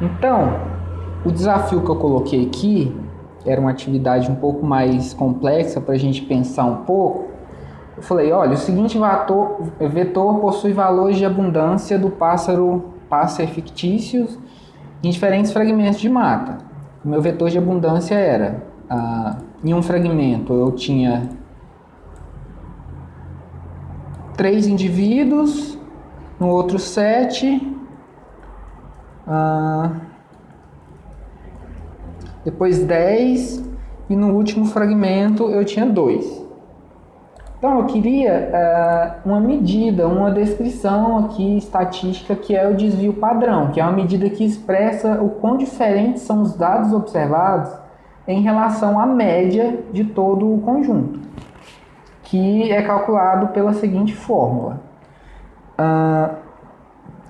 Então, o desafio que eu coloquei aqui era uma atividade um pouco mais complexa para a gente pensar um pouco. Eu falei, olha, o seguinte vetor possui valores de abundância do pássaro fictícios em diferentes fragmentos de mata. O meu vetor de abundância era, em um fragmento eu tinha 3 indivíduos, no outro 7, depois 10, e no último fragmento eu tinha 2. Então eu queria uma medida, uma descrição aqui estatística, que é o desvio padrão, que é uma medida que expressa o quão diferentes são os dados observados em relação à média de todo o conjunto, que é calculado pela seguinte fórmula,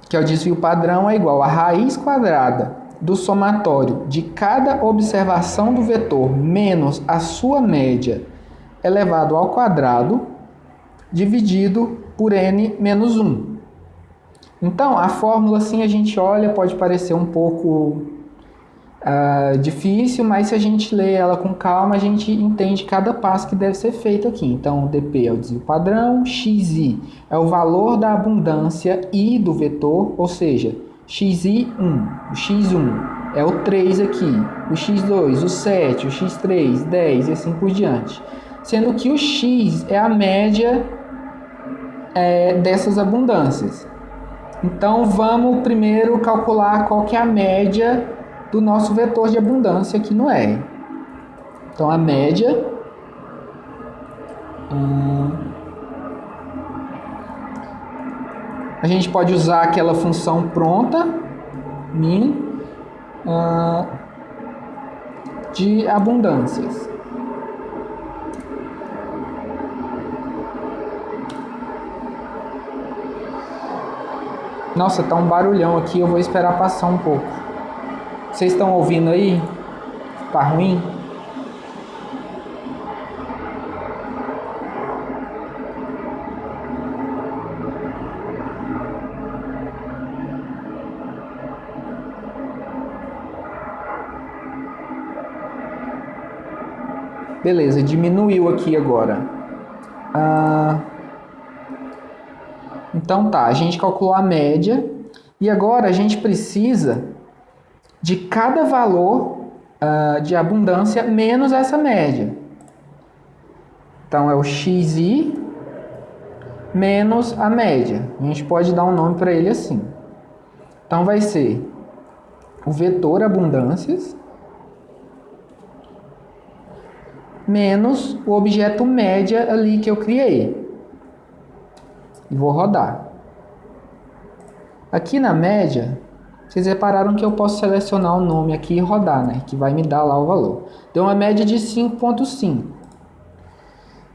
que é o desvio padrão é igual a raiz quadrada do somatório de cada observação do vetor menos a sua média elevado ao quadrado, dividido por n menos 1. Então, a fórmula, assim, a gente olha, pode parecer um pouco difícil, mas se a gente lê ela com calma, a gente entende cada passo que deve ser feito aqui. Então, o dp é o desvio padrão, xi é o valor da abundância i do vetor, ou seja, xi1, o x1 é o 3 aqui, o x2, o 7, o x3, 10 e assim por diante. Sendo que o x é a média dessas abundâncias. Então, vamos primeiro calcular qual que é a média do nosso vetor de abundância aqui no R. Então, a média a gente pode usar aquela função pronta, min, de abundâncias. Nossa, tá um barulhão aqui, eu vou esperar passar um pouco. Vocês estão ouvindo aí? Tá ruim? Beleza, diminuiu aqui agora. Então tá, a gente calculou a média e agora a gente precisa de cada valor de abundância menos essa média. Então é o xi menos a média. A gente pode dar um nome para ele assim. Então vai ser o vetor abundâncias menos o objeto média ali que eu criei. E vou rodar. Aqui na média, vocês repararam que eu posso selecionar o nome aqui e rodar, né? Que vai me dar lá o valor. Deu uma média de 5,5.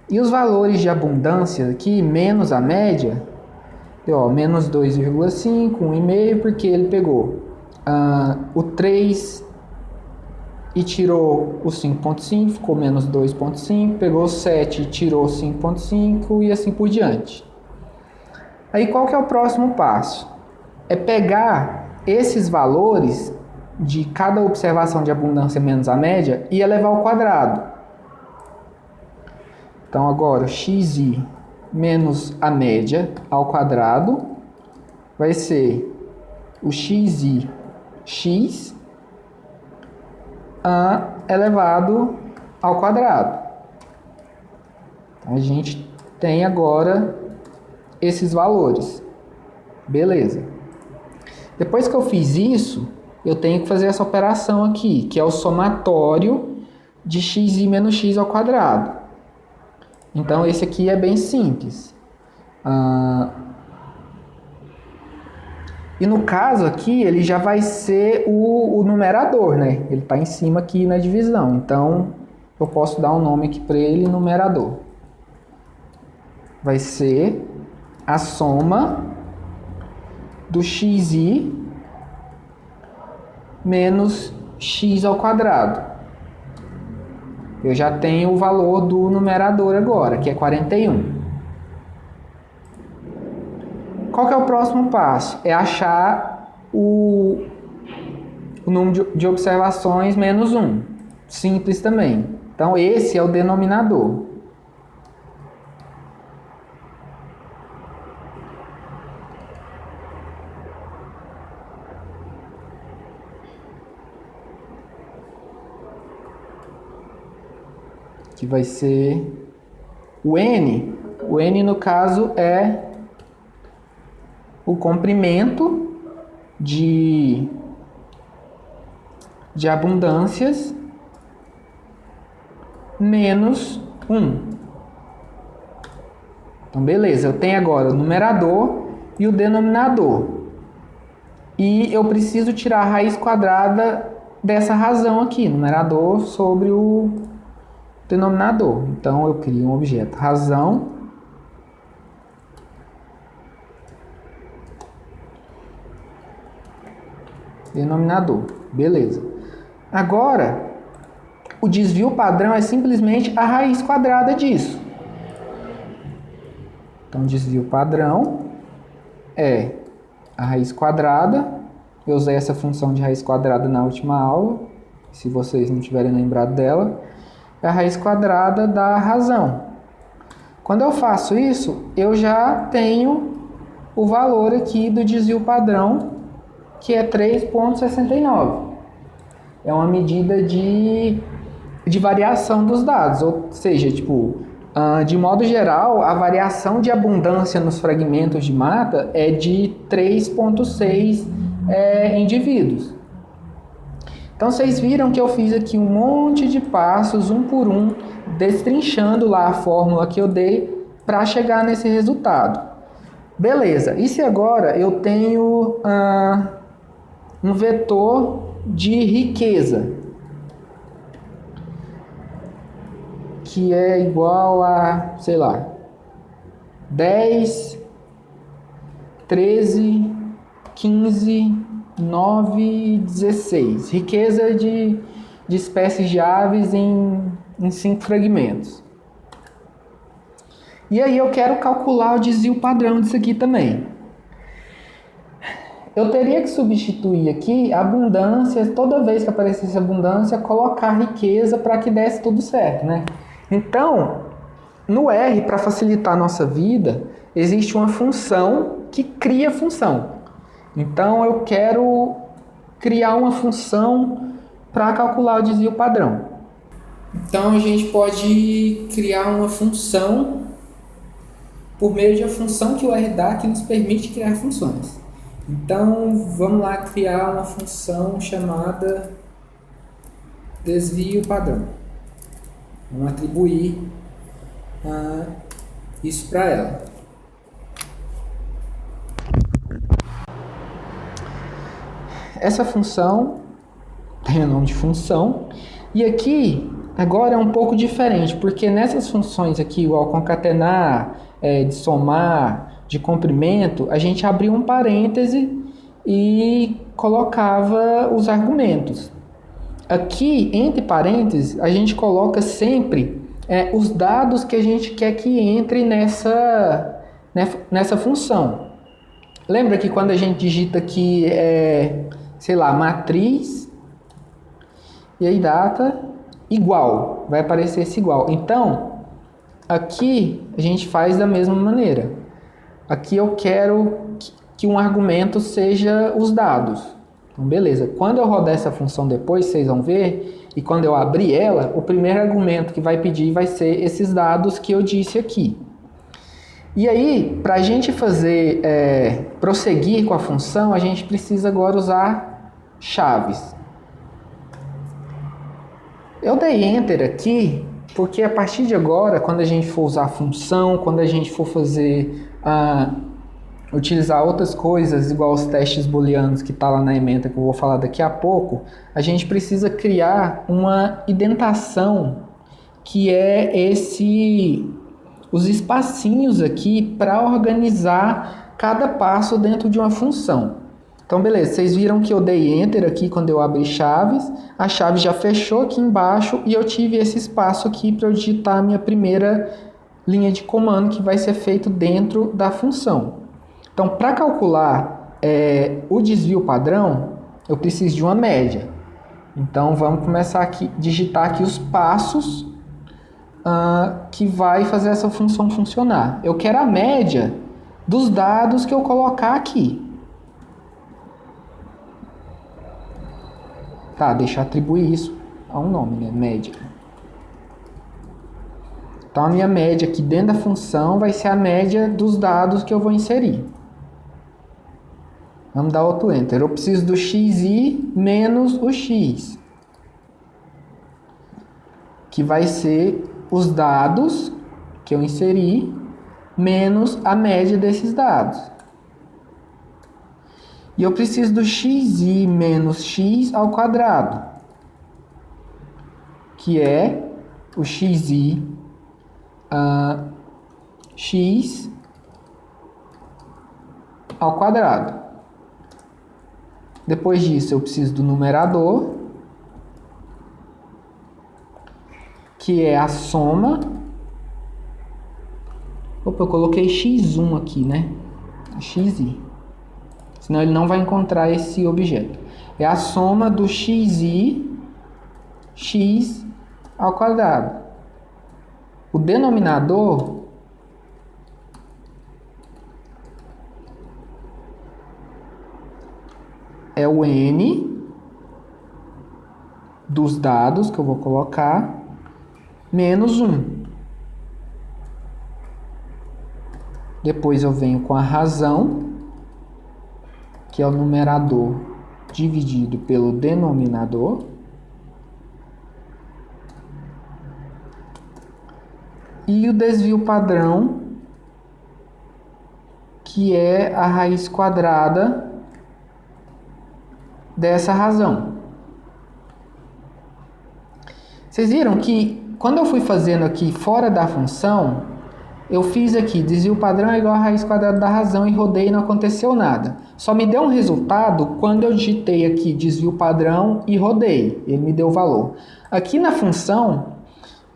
E os valores de abundância aqui, menos a média, deu menos 2,5, 1,5, porque ele pegou o 3 e tirou o 5,5, ficou menos 2,5, pegou o 7 e tirou 5,5 e assim por diante. Aí qual que é o próximo passo? É pegar esses valores de cada observação de abundância menos a média e elevar ao quadrado. Então agora xi menos a média ao quadrado vai ser o xi x elevado ao quadrado. Então, a gente tem agora esses valores. Beleza. Depois que eu fiz isso, eu tenho que fazer essa operação aqui, que é o somatório de xi menos x ao quadrado. Então, esse aqui é bem simples. E no caso aqui, ele já vai ser o numerador, né? Ele está em cima aqui na divisão. Então, eu posso dar um nome aqui para ele, numerador. Vai ser a soma do xi menos x ao quadrado. Eu já tenho o valor do numerador agora, que é 41. Qual que é o próximo passo? É achar o o número de observações menos 1. Simples também. Então, esse é o denominador. Que vai ser o N. O N, no caso, é o comprimento de abundâncias menos 1. Então, beleza. Eu tenho agora o numerador e o denominador. E eu preciso tirar a raiz quadrada dessa razão aqui, numerador sobre o denominador. Então, eu crio um objeto razão denominador. Beleza. Agora, o desvio padrão é simplesmente a raiz quadrada disso. Então, desvio padrão é a raiz quadrada. Eu usei essa função de raiz quadrada na última aula, se vocês não tiverem lembrado dela. É a raiz quadrada da razão. Quando eu faço isso, eu já tenho o valor aqui do desvio padrão, que é 3,69. É uma medida de variação dos dados, ou seja, de modo geral, a variação de abundância nos fragmentos de mata é de 3,6 indivíduos. Então, vocês viram que eu fiz aqui um monte de passos, um por um, destrinchando lá a fórmula que eu dei para chegar nesse resultado. Beleza, e se agora eu tenho um vetor de riqueza, que é igual a, sei lá, 10, 13, 15... 9 e 16. Riqueza de espécies de aves em 5 fragmentos. E aí eu quero calcular o desvio padrão disso aqui também. Eu teria que substituir aqui abundância, toda vez que aparecesse abundância, colocar riqueza para que desse tudo certo, né? Então, no R, para facilitar a nossa vida, existe uma função que cria função. Então, eu quero criar uma função para calcular o desvio padrão. Então, a gente pode criar uma função por meio de uma função que o R dá que nos permite criar funções. Então, vamos lá criar uma função chamada desvio padrão. Vamos atribuir isso para ela. Essa função tem o nome de função, e aqui agora é um pouco diferente, porque nessas funções aqui, igual concatenar, de somar, de comprimento, a gente abria um parêntese e colocava os argumentos. Aqui, entre parênteses, a gente coloca sempre os dados que a gente quer que entre nessa função. Lembra que quando a gente digita aqui, sei lá, matriz, e aí data igual, vai aparecer esse igual. Então, aqui a gente faz da mesma maneira. Aqui eu quero que um argumento seja os dados. Então, beleza. Quando eu rodar essa função depois, vocês vão ver, e quando eu abrir ela, o primeiro argumento que vai pedir vai ser esses dados que eu disse aqui. E aí, para a gente prosseguir com a função, a gente precisa agora usar chaves. Eu dei Enter aqui, porque a partir de agora, quando a gente for usar função, quando a gente for utilizar outras coisas, igual os testes booleanos que está lá na ementa, que eu vou falar daqui a pouco, a gente precisa criar uma indentação, que é os espacinhos aqui para organizar cada passo dentro de uma função. Então, beleza, vocês viram que eu dei Enter aqui quando eu abri chaves, a chave já fechou aqui embaixo e eu tive esse espaço aqui para eu digitar a minha primeira linha de comando que vai ser feito dentro da função. Então, para calcular o desvio padrão, eu preciso de uma média. Então vamos começar aqui, digitar aqui os passos que vai fazer essa função funcionar. Eu quero a média dos dados que eu colocar aqui. Tá, deixa eu atribuir isso a um nome, né? Média. Então a minha média aqui dentro da função vai ser a média dos dados que eu vou inserir. Vamos dar outro enter. Eu preciso do xi menos o x, que vai ser os dados que eu inseri menos a média desses dados. E eu preciso do xi menos x ao quadrado, que é o xi x ao quadrado. Depois disso, eu preciso do numerador, que é a soma. Opa, eu coloquei x1 aqui, né? xi. Senão ele não vai encontrar esse objeto. É a soma do xi, x ao quadrado. O denominador é o n dos dados que eu vou colocar, menos 1. Depois eu venho com a razão, que é o numerador dividido pelo denominador. E o desvio padrão, que é a raiz quadrada dessa razão. Vocês viram que quando eu fui fazendo aqui fora da função, eu fiz aqui desvio padrão é igual a raiz quadrada da razão e rodei e não aconteceu nada. Só me deu um resultado quando eu digitei aqui desvio padrão e rodei. Ele me deu o valor. Aqui na função,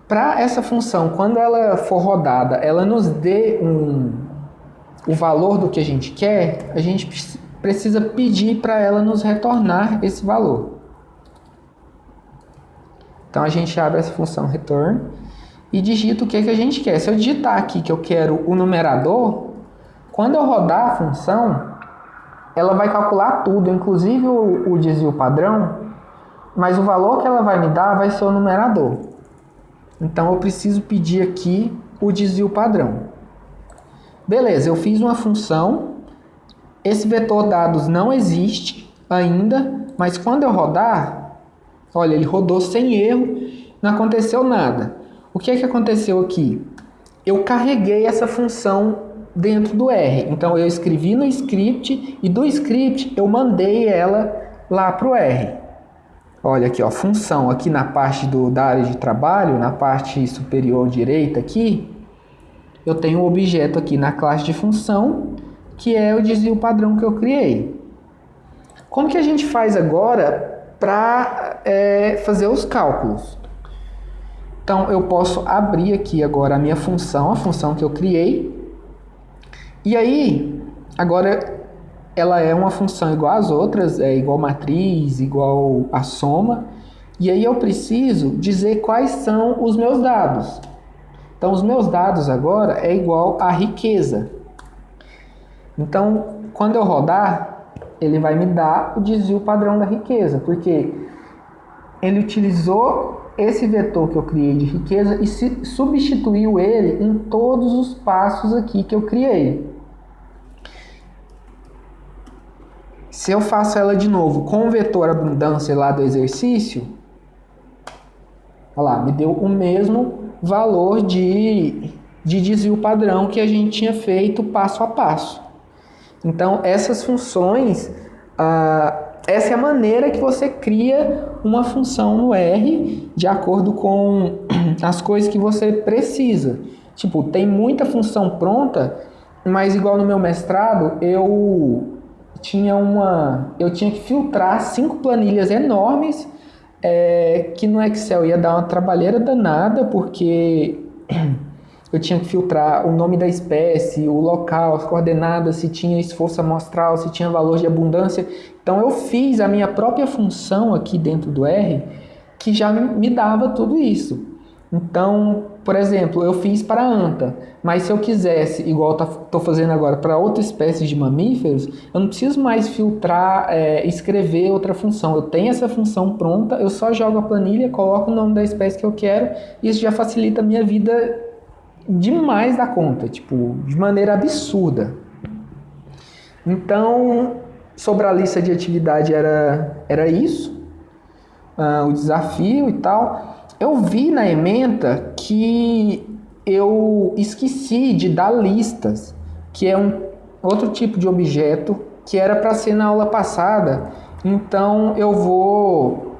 para essa função, quando ela for rodada, ela nos dê o valor do que a gente quer, a gente precisa pedir para ela nos retornar esse valor. Então a gente abre essa função return e digita o que a gente quer. Se eu digitar aqui que eu quero o numerador, quando eu rodar a função, ela vai calcular tudo, inclusive o desvio padrão, mas o valor que ela vai me dar vai ser o numerador. Então eu preciso pedir aqui o desvio padrão. Beleza, eu fiz uma função, esse vetor dados não existe ainda, mas quando eu rodar, olha, ele rodou sem erro, não aconteceu nada. O que é que aconteceu aqui? Eu carreguei essa função dentro do R. Então eu escrevi no script e do script eu mandei ela lá para o R. Olha aqui, ó, função aqui na parte da área de trabalho, na parte superior direita aqui, eu tenho um objeto aqui na classe de função, que é o desvio padrão que eu criei. Como que a gente faz agora para fazer os cálculos? Então, eu posso abrir aqui agora a minha função, a função que eu criei. E aí, agora ela é uma função igual às outras, é igual matriz, igual a soma. E aí eu preciso dizer quais são os meus dados. Então, os meus dados agora é igual a riqueza. Então, quando eu rodar, ele vai me dar o desvio padrão da riqueza, porque ele utilizou esse vetor que eu criei de riqueza e substituiu ele em todos os passos aqui que eu criei. Se eu faço ela de novo com o vetor abundância lá do exercício, olha lá, me deu o mesmo valor de desvio padrão que a gente tinha feito passo a passo. Então, essas funções, essa é a maneira que você cria uma função no R de acordo com as coisas que você precisa. Tipo, tem muita função pronta, mas igual no meu mestrado, eu tinha que filtrar 5 planilhas enormes, que no Excel ia dar uma trabalheira danada, porque eu tinha que filtrar o nome da espécie, o local, as coordenadas, se tinha esforço amostral, se tinha valor de abundância. Então eu fiz a minha própria função aqui dentro do R, que já me dava tudo isso. Então, por exemplo, eu fiz para a anta, mas se eu quisesse, igual estou fazendo agora para outra espécie de mamíferos, eu não preciso mais filtrar, escrever outra função. Eu tenho essa função pronta, eu só jogo a planilha, coloco o nome da espécie que eu quero, e isso já facilita a minha vida demais da conta, tipo, de maneira absurda. Então, sobre a lista de atividade era isso, o desafio e tal. Eu vi na ementa que eu esqueci de dar listas, que é um outro tipo de objeto que era para ser na aula passada. Então eu vou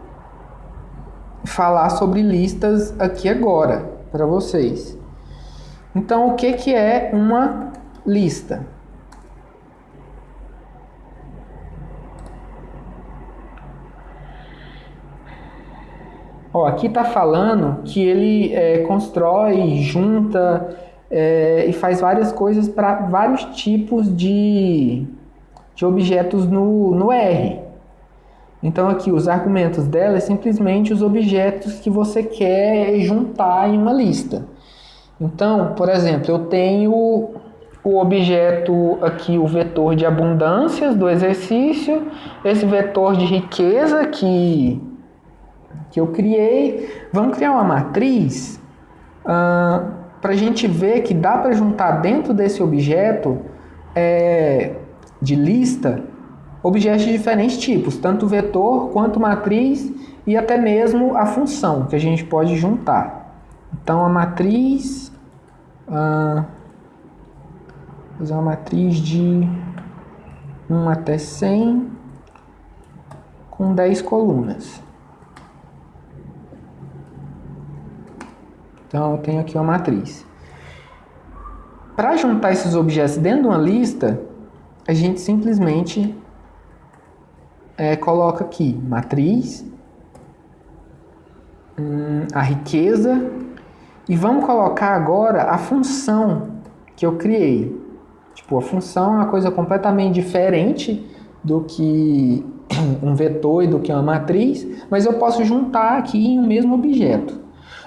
falar sobre listas aqui agora para vocês. Então, o que é uma lista? Ó, aqui está falando que ele constrói, junta e faz várias coisas para vários tipos de objetos no R. Então aqui os argumentos dela é simplesmente os objetos que você quer juntar em uma lista. Então, por exemplo, eu tenho o objeto aqui, o vetor de abundâncias do exercício, esse vetor de riqueza que eu criei. Vamos criar uma matriz para a gente ver que dá para juntar dentro desse objeto de lista objetos de diferentes tipos, tanto vetor quanto matriz e até mesmo a função que a gente pode juntar. Então a matriz, fazer uma matriz de 1 até 100 com 10 colunas. Então eu tenho aqui uma matriz. Para juntar esses objetos dentro de uma lista, a gente simplesmente coloca aqui matriz, a riqueza, e vamos colocar agora a função que eu criei. Tipo, a função é uma coisa completamente diferente do que um vetor e do que uma matriz, mas eu posso juntar aqui em um mesmo objeto.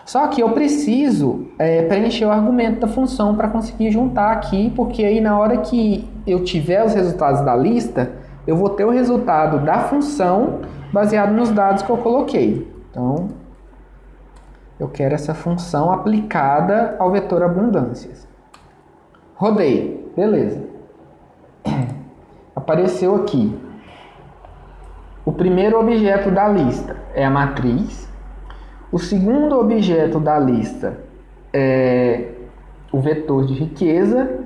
Só que eu preciso preencher o argumento da função para conseguir juntar aqui, porque aí na hora que eu tiver os resultados da lista, eu vou ter o resultado da função baseado nos dados que eu coloquei. Então, eu quero essa função aplicada ao vetor abundâncias. Rodei. Beleza. Apareceu aqui. O primeiro objeto da lista é a matriz. O segundo objeto da lista é o vetor de riqueza.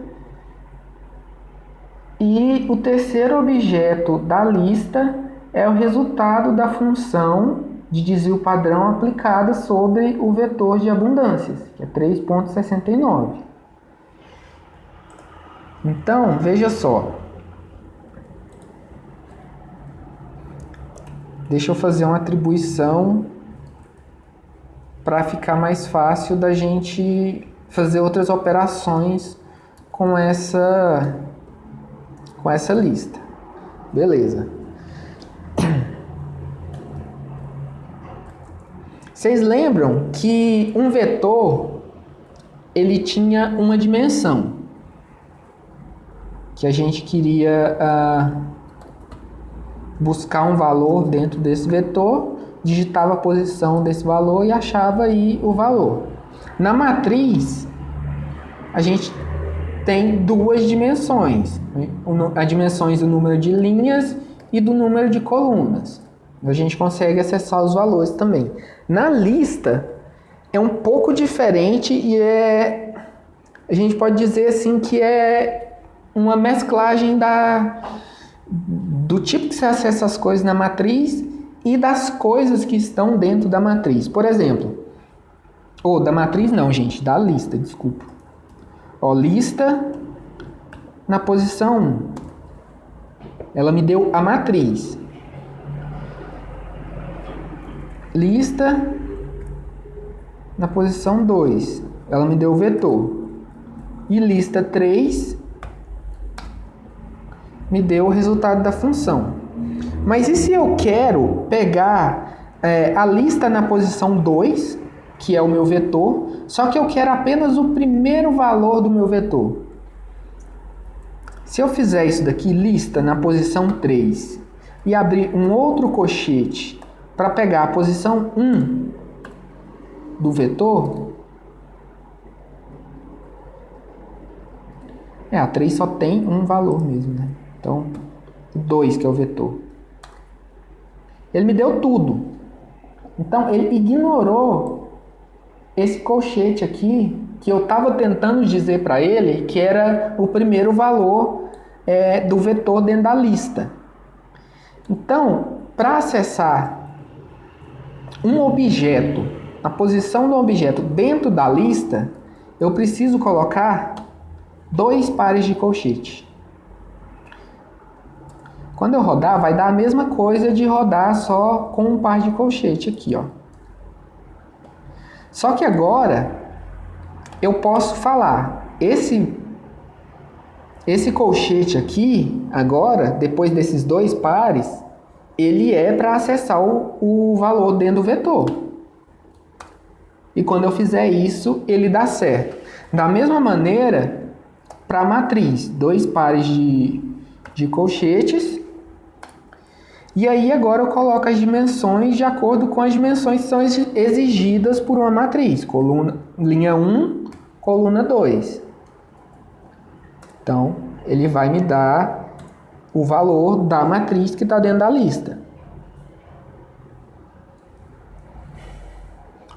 E o terceiro objeto da lista é o resultado da função de desvio padrão aplicada sobre o vetor de abundâncias, que é 3,69. Então, veja só. Deixa eu fazer uma atribuição para ficar mais fácil da gente fazer outras operações com essa lista. Beleza. Vocês lembram que um vetor ele tinha uma dimensão que a gente queria buscar um valor dentro desse vetor, digitava a posição desse valor e achava aí o valor. Na matriz, a gente tem duas dimensões, né? As dimensões do número de linhas e do número de colunas. A gente consegue acessar os valores também. Na lista, é um pouco diferente e a gente pode dizer assim que é uma mesclagem do tipo que você acessa as coisas na matriz e das coisas que estão dentro da matriz. Por exemplo, da matriz não, gente, da lista, desculpa. Lista na posição 1. Ela me deu a matriz. Lista na posição 2. Ela me deu o vetor. E lista 3 me deu o resultado da função. Mas e se eu quero pegar a lista na posição 2, que é o meu vetor, só que eu quero apenas o primeiro valor do meu vetor? Se eu fizer isso daqui, lista na posição 3, e abrir um outro colchete para pegar a posição 1 do vetor, a 3 só tem um valor mesmo, né? Então, 2 que é o vetor. Ele me deu tudo. Então, ele ignorou esse colchete aqui, que eu estava tentando dizer para ele que era o primeiro valor do vetor dentro da lista. Então, para acessar um objeto, a posição do objeto dentro da lista, eu preciso colocar 2 pares de colchete. Quando eu rodar, vai dar a mesma coisa de rodar só com um par de colchete aqui, ó. Só que agora eu posso falar, esse colchete aqui, agora, depois desses 2 pares, ele é para acessar o valor dentro do vetor. E quando eu fizer isso, ele dá certo. Da mesma maneira, para a matriz, 2 pares de colchetes. E aí agora eu coloco as dimensões de acordo com as dimensões que são exigidas por uma matriz. Linha 1, coluna 2. Então, ele vai me dar o valor da matriz que está dentro da lista.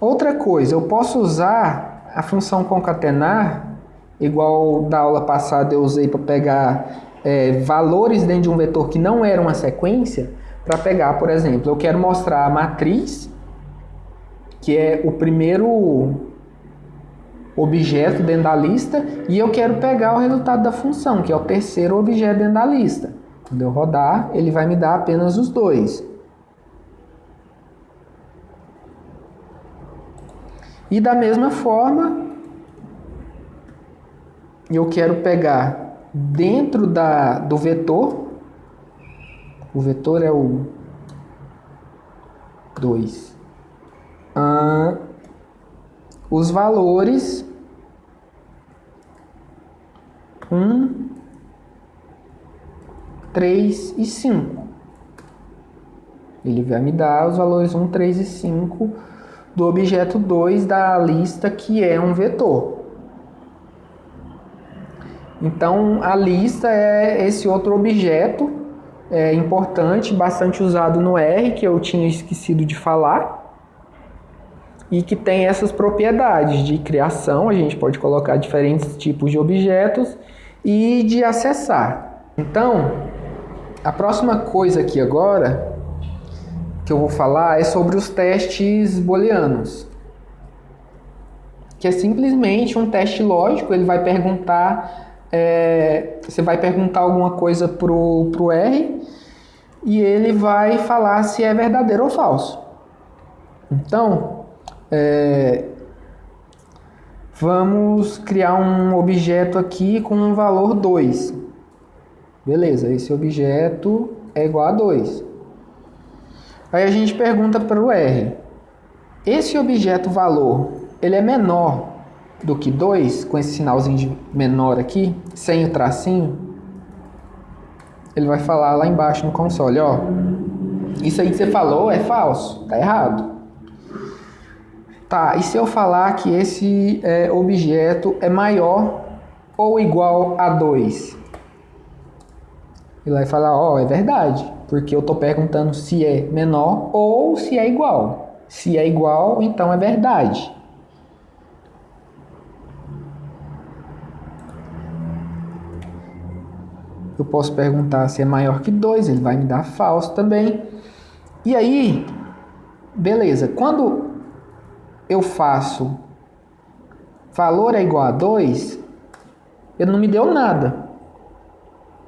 Outra coisa, eu posso usar a função concatenar, igual da aula passada eu usei para pegar valores dentro de um vetor que não eram uma sequência, para pegar, por exemplo, eu quero mostrar a matriz, que é o primeiro objeto dentro da lista, e eu quero pegar o resultado da função, que é o terceiro objeto dentro da lista. Quando eu rodar, ele vai me dar apenas os 2. E da mesma forma, eu quero pegar dentro do vetor, o vetor é o 2, os valores 1, 3 e 5. Ele vai me dar os valores 1, 3 e 5 do objeto 2 da lista, que é um vetor. Então, a lista é esse outro objeto importante, bastante usado no R, que eu tinha esquecido de falar, e que tem essas propriedades de criação. A gente pode colocar diferentes tipos de objetos e de acessar. Então, a próxima coisa aqui agora que eu vou falar é sobre os testes booleanos, que é simplesmente um teste lógico. Ele vai perguntar, você vai perguntar alguma coisa pro R e ele vai falar se é verdadeiro ou falso. Então, vamos criar um objeto aqui com um valor 2. Beleza, esse objeto é igual a 2. Aí a gente pergunta para o R, esse objeto valor, ele é menor do que 2, com esse sinalzinho de menor aqui, sem o tracinho? Ele vai falar lá embaixo no console, ó, isso aí que você falou é falso, tá errado. Tá, e se eu falar que esse objeto é maior ou igual a 2? Ele vai falar, ó, é verdade, porque eu estou perguntando se é menor ou se é igual. Se é igual, então é verdade. Eu posso perguntar se é maior que 2, ele vai me dar falso também. E aí, beleza, quando eu faço valor é igual a 2, ele não me deu nada.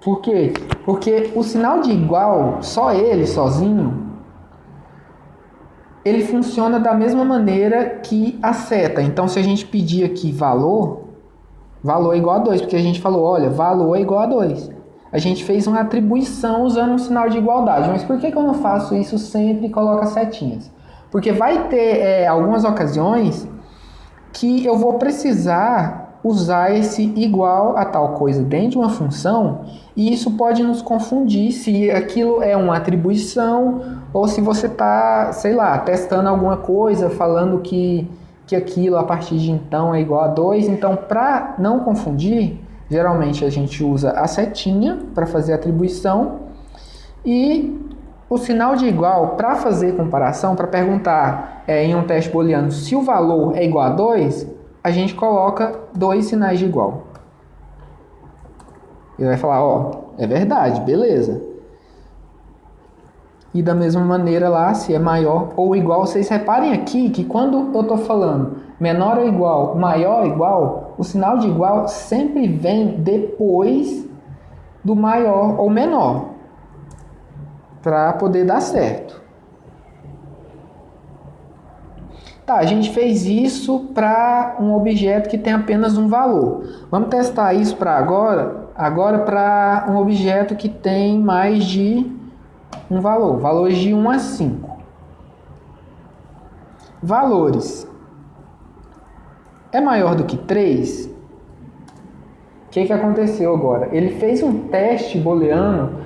Por quê? Porque o sinal de igual, só ele, sozinho, ele funciona da mesma maneira que a seta. Então, se a gente pedir aqui valor, valor é igual a 2, porque a gente falou, olha, valor é igual a 2. A gente fez uma atribuição usando um sinal de igualdade. Mas por que eu não faço isso sempre e coloco as setinhas? Porque vai ter algumas ocasiões que eu vou precisar usar esse igual a tal coisa dentro de uma função, e isso pode nos confundir se aquilo é uma atribuição ou se você está, sei lá, testando alguma coisa, falando que aquilo a partir de então é igual a 2. Então, para não confundir, geralmente a gente usa a setinha para fazer a atribuição e o sinal de igual para fazer comparação, para perguntar em um teste booleano se o valor é igual a 2, a gente coloca 2 sinais de igual. Ele vai falar, ó, é verdade, beleza. E da mesma maneira lá, se é maior ou igual, vocês reparem aqui que quando eu estou falando menor ou igual, maior ou igual, o sinal de igual sempre vem depois do maior ou menor, para poder dar certo. Tá, a gente fez isso para um objeto que tem apenas um valor. Vamos testar isso para agora para um objeto que tem mais de um valor, valores de 1 a 5. Valores. É maior do que 3? O que aconteceu agora? Ele fez um teste booleano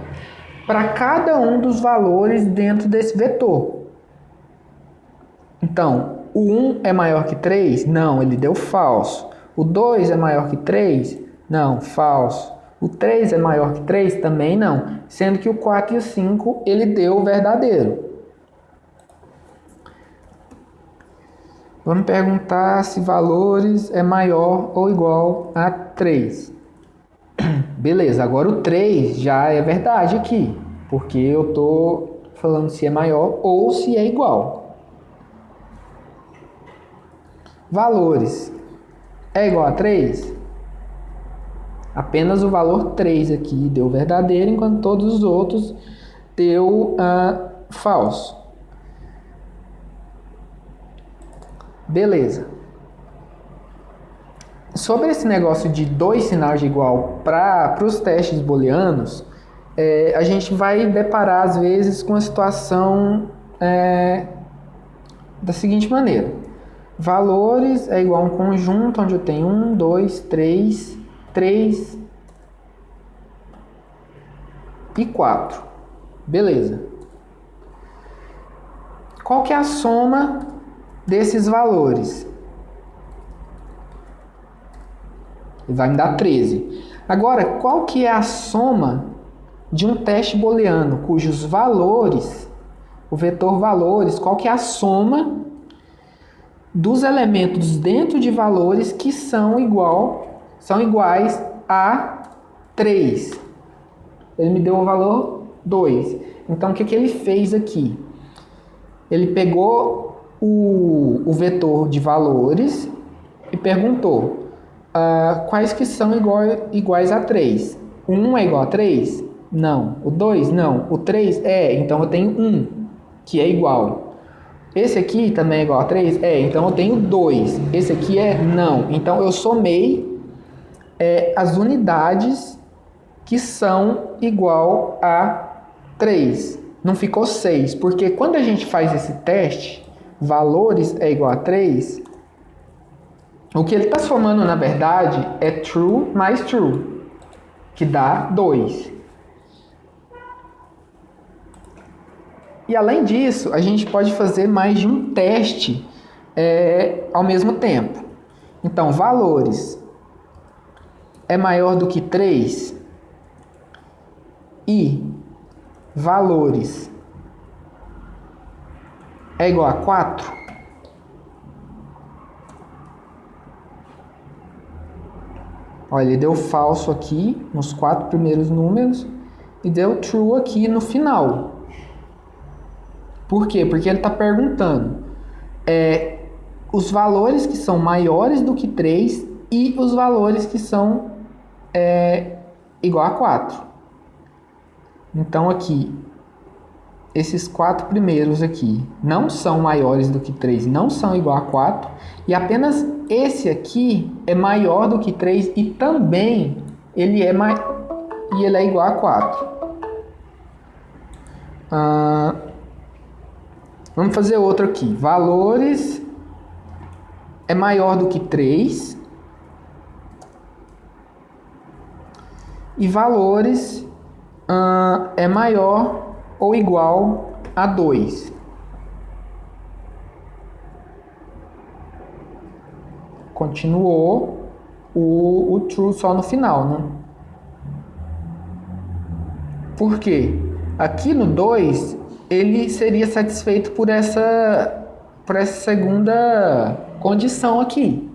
para cada um dos valores dentro desse vetor. Então, o 1 é maior que 3? Não, ele deu falso. O 2 é maior que 3? Não, falso. O 3 é maior que 3? Também não. Sendo que o 4 e o 5 ele deu verdadeiro. Vamos perguntar se valores é maior ou igual a 3. Beleza, agora o 3 já é verdade aqui, porque eu estou falando se é maior ou se é igual. Valores é igual a 3? Apenas o valor 3 aqui deu verdadeiro, enquanto todos os outros deu falso. Beleza. Sobre esse negócio de 2 sinais de igual para os testes booleanos, a gente vai deparar às vezes com a situação da seguinte maneira. Valores é igual a um conjunto onde eu tenho 1, 2, 3 e 4. Beleza. Qual que é a soma desses valores? Ele vai me dar 13. Agora, qual que é a soma de um teste booleano cujos valores, o vetor valores, qual que é a soma dos elementos dentro de valores que são iguais a 3? Ele me deu o valor 2. Então, o que ele fez aqui? Ele pegou o vetor de valores e perguntou quais que são iguais a 3. O 1 é igual a 3? Não. O 2? Não. O 3? É. Então, eu tenho 1, que é igual. Esse aqui também é igual a 3? É. Então, eu tenho 2. Esse aqui é? Não. Então, eu somei as unidades que são igual a 3. Não ficou 6, porque quando a gente faz esse teste, valores é igual a 3, o que ele está somando, na verdade, é true mais true, que dá 2. E além disso, a gente pode fazer mais de um teste ao mesmo tempo. Então, valores é maior do que 3 e valores é igual a 4. Olha, ele deu falso aqui nos 4 primeiros números e deu true aqui no final. Por quê? Porque ele está perguntando os valores que são maiores do que 3 e os valores que são igual a 4. Então aqui esses 4 primeiros aqui não são maiores do que 3, não são igual a 4, e apenas esse aqui é maior do que 3 e também ele é igual a 4. Vamos fazer outro aqui. Valores é maior do que 3 e valores é maior ou igual a 2. Continuou o true só no final, né? Por quê? Aqui no 2, ele seria satisfeito por essa segunda condição aqui,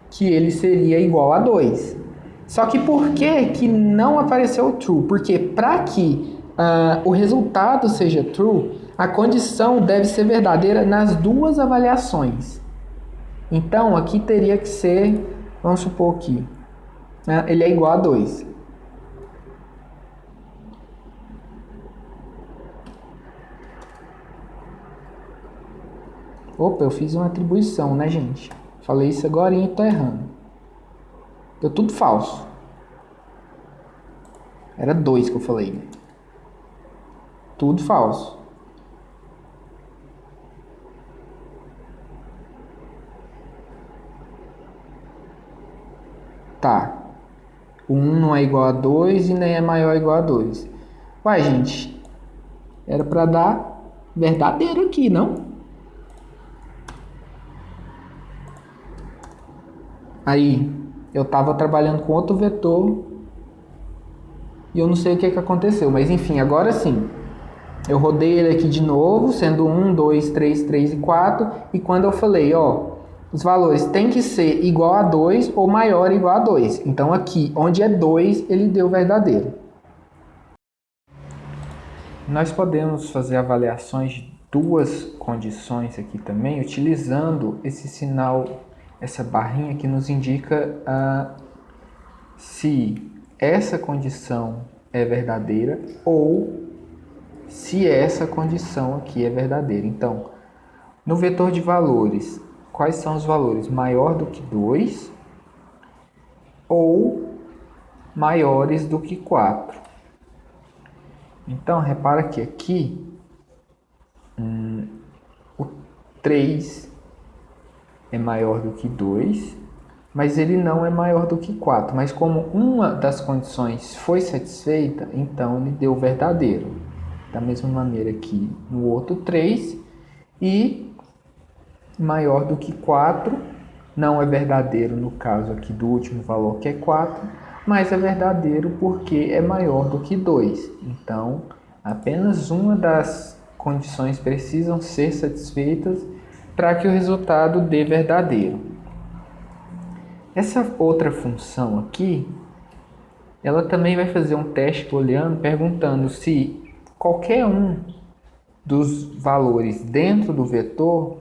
que ele seria igual a 2. Só que por que não apareceu o true? Porque para que o resultado seja true, a condição deve ser verdadeira nas duas avaliações. Então, aqui teria que ser, vamos supor que ele é igual a 2. Opa, eu fiz uma atribuição, né, gente? Falei isso agora e tô errando. Deu tudo falso. Era 2 que eu falei, né? Tudo falso. Tá. O 1 não é igual a 2 e nem é maior ou igual a 2. Uai, gente. Era para dar verdadeiro aqui, não? Aí, eu estava trabalhando com outro vetor e eu não sei o que aconteceu. Mas enfim, agora sim. Eu rodei ele aqui de novo, sendo 1, 2, 3, 3 e 4. E quando eu falei, ó, os valores têm que ser igual a 2 ou maior ou igual a 2. Então aqui, onde é 2, ele deu verdadeiro. Nós podemos fazer avaliações de duas condições aqui também, utilizando esse sinal, essa barrinha que nos indica se essa condição é verdadeira ou se essa condição aqui é verdadeira. Então, no vetor de valores, quais são os valores? Maior do que 2 ou maiores do que 4. Então, repara que aqui o 3 é maior do que 2, mas ele não é maior do que 4. Mas como uma das condições foi satisfeita, então ele deu verdadeiro. Da mesma maneira aqui no outro 3, e maior do que 4, não é verdadeiro no caso aqui do último valor que é 4, mas é verdadeiro porque é maior do que 2. Então, apenas uma das condições precisam ser satisfeitas para que o resultado dê verdadeiro. Essa outra função aqui, ela também vai fazer um teste booleano perguntando se qualquer um dos valores dentro do vetor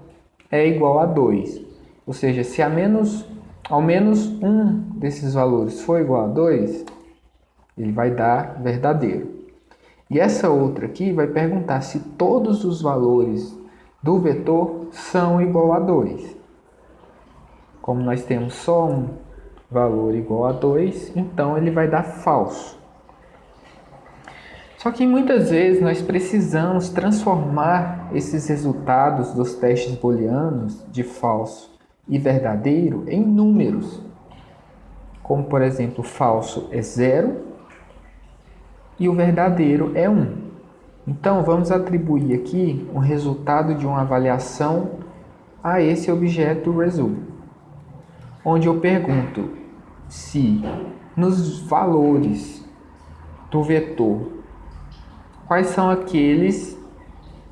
é igual a 2. Ou seja, se ao menos um desses valores for igual a 2, ele vai dar verdadeiro. E essa outra aqui vai perguntar se todos os valores do vetor são igual a 2. Como nós temos só um valor igual a 2, então ele vai dar falso. Só que muitas vezes nós precisamos transformar esses resultados dos testes booleanos de falso e verdadeiro em números. Como, por exemplo, falso é 0 e o verdadeiro é 1. Então, vamos atribuir aqui um resultado de uma avaliação a esse objeto result, onde eu pergunto se nos valores do vetor quais são aqueles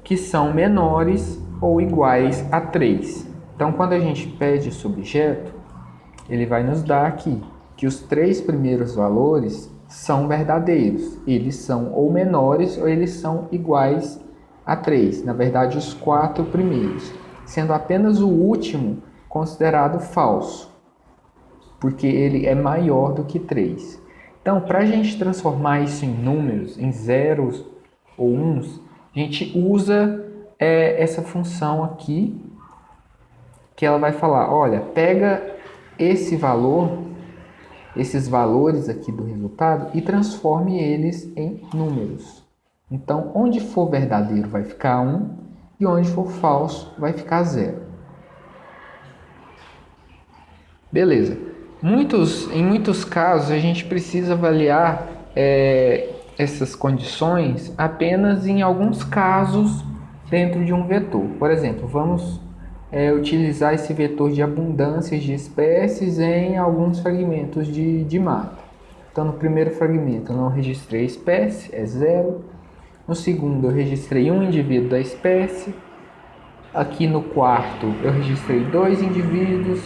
que são menores ou iguais a 3. Então, quando a gente pede esse objeto, ele vai nos dar aqui que os 3 primeiros valores são verdadeiros. Eles são ou menores ou eles são iguais a 3. Na verdade, os 4 primeiros, sendo apenas o último considerado falso, porque ele é maior do que 3. Então, para a gente transformar isso em números, em zeros ou uns, a gente usa essa função aqui, que ela vai falar, olha, pega esse valor, esses valores aqui do resultado e transforme eles em números. Então, onde for verdadeiro vai ficar 1 e onde for falso vai ficar 0. Beleza. Em muitos casos, a gente precisa avaliar essas condições apenas em alguns casos dentro de um vetor. Por exemplo, vamos utilizar esse vetor de abundâncias de espécies em alguns fragmentos de mata. Então, no primeiro fragmento eu não registrei a espécie, é 0. No segundo eu registrei um indivíduo da espécie. Aqui no quarto eu registrei 2 indivíduos.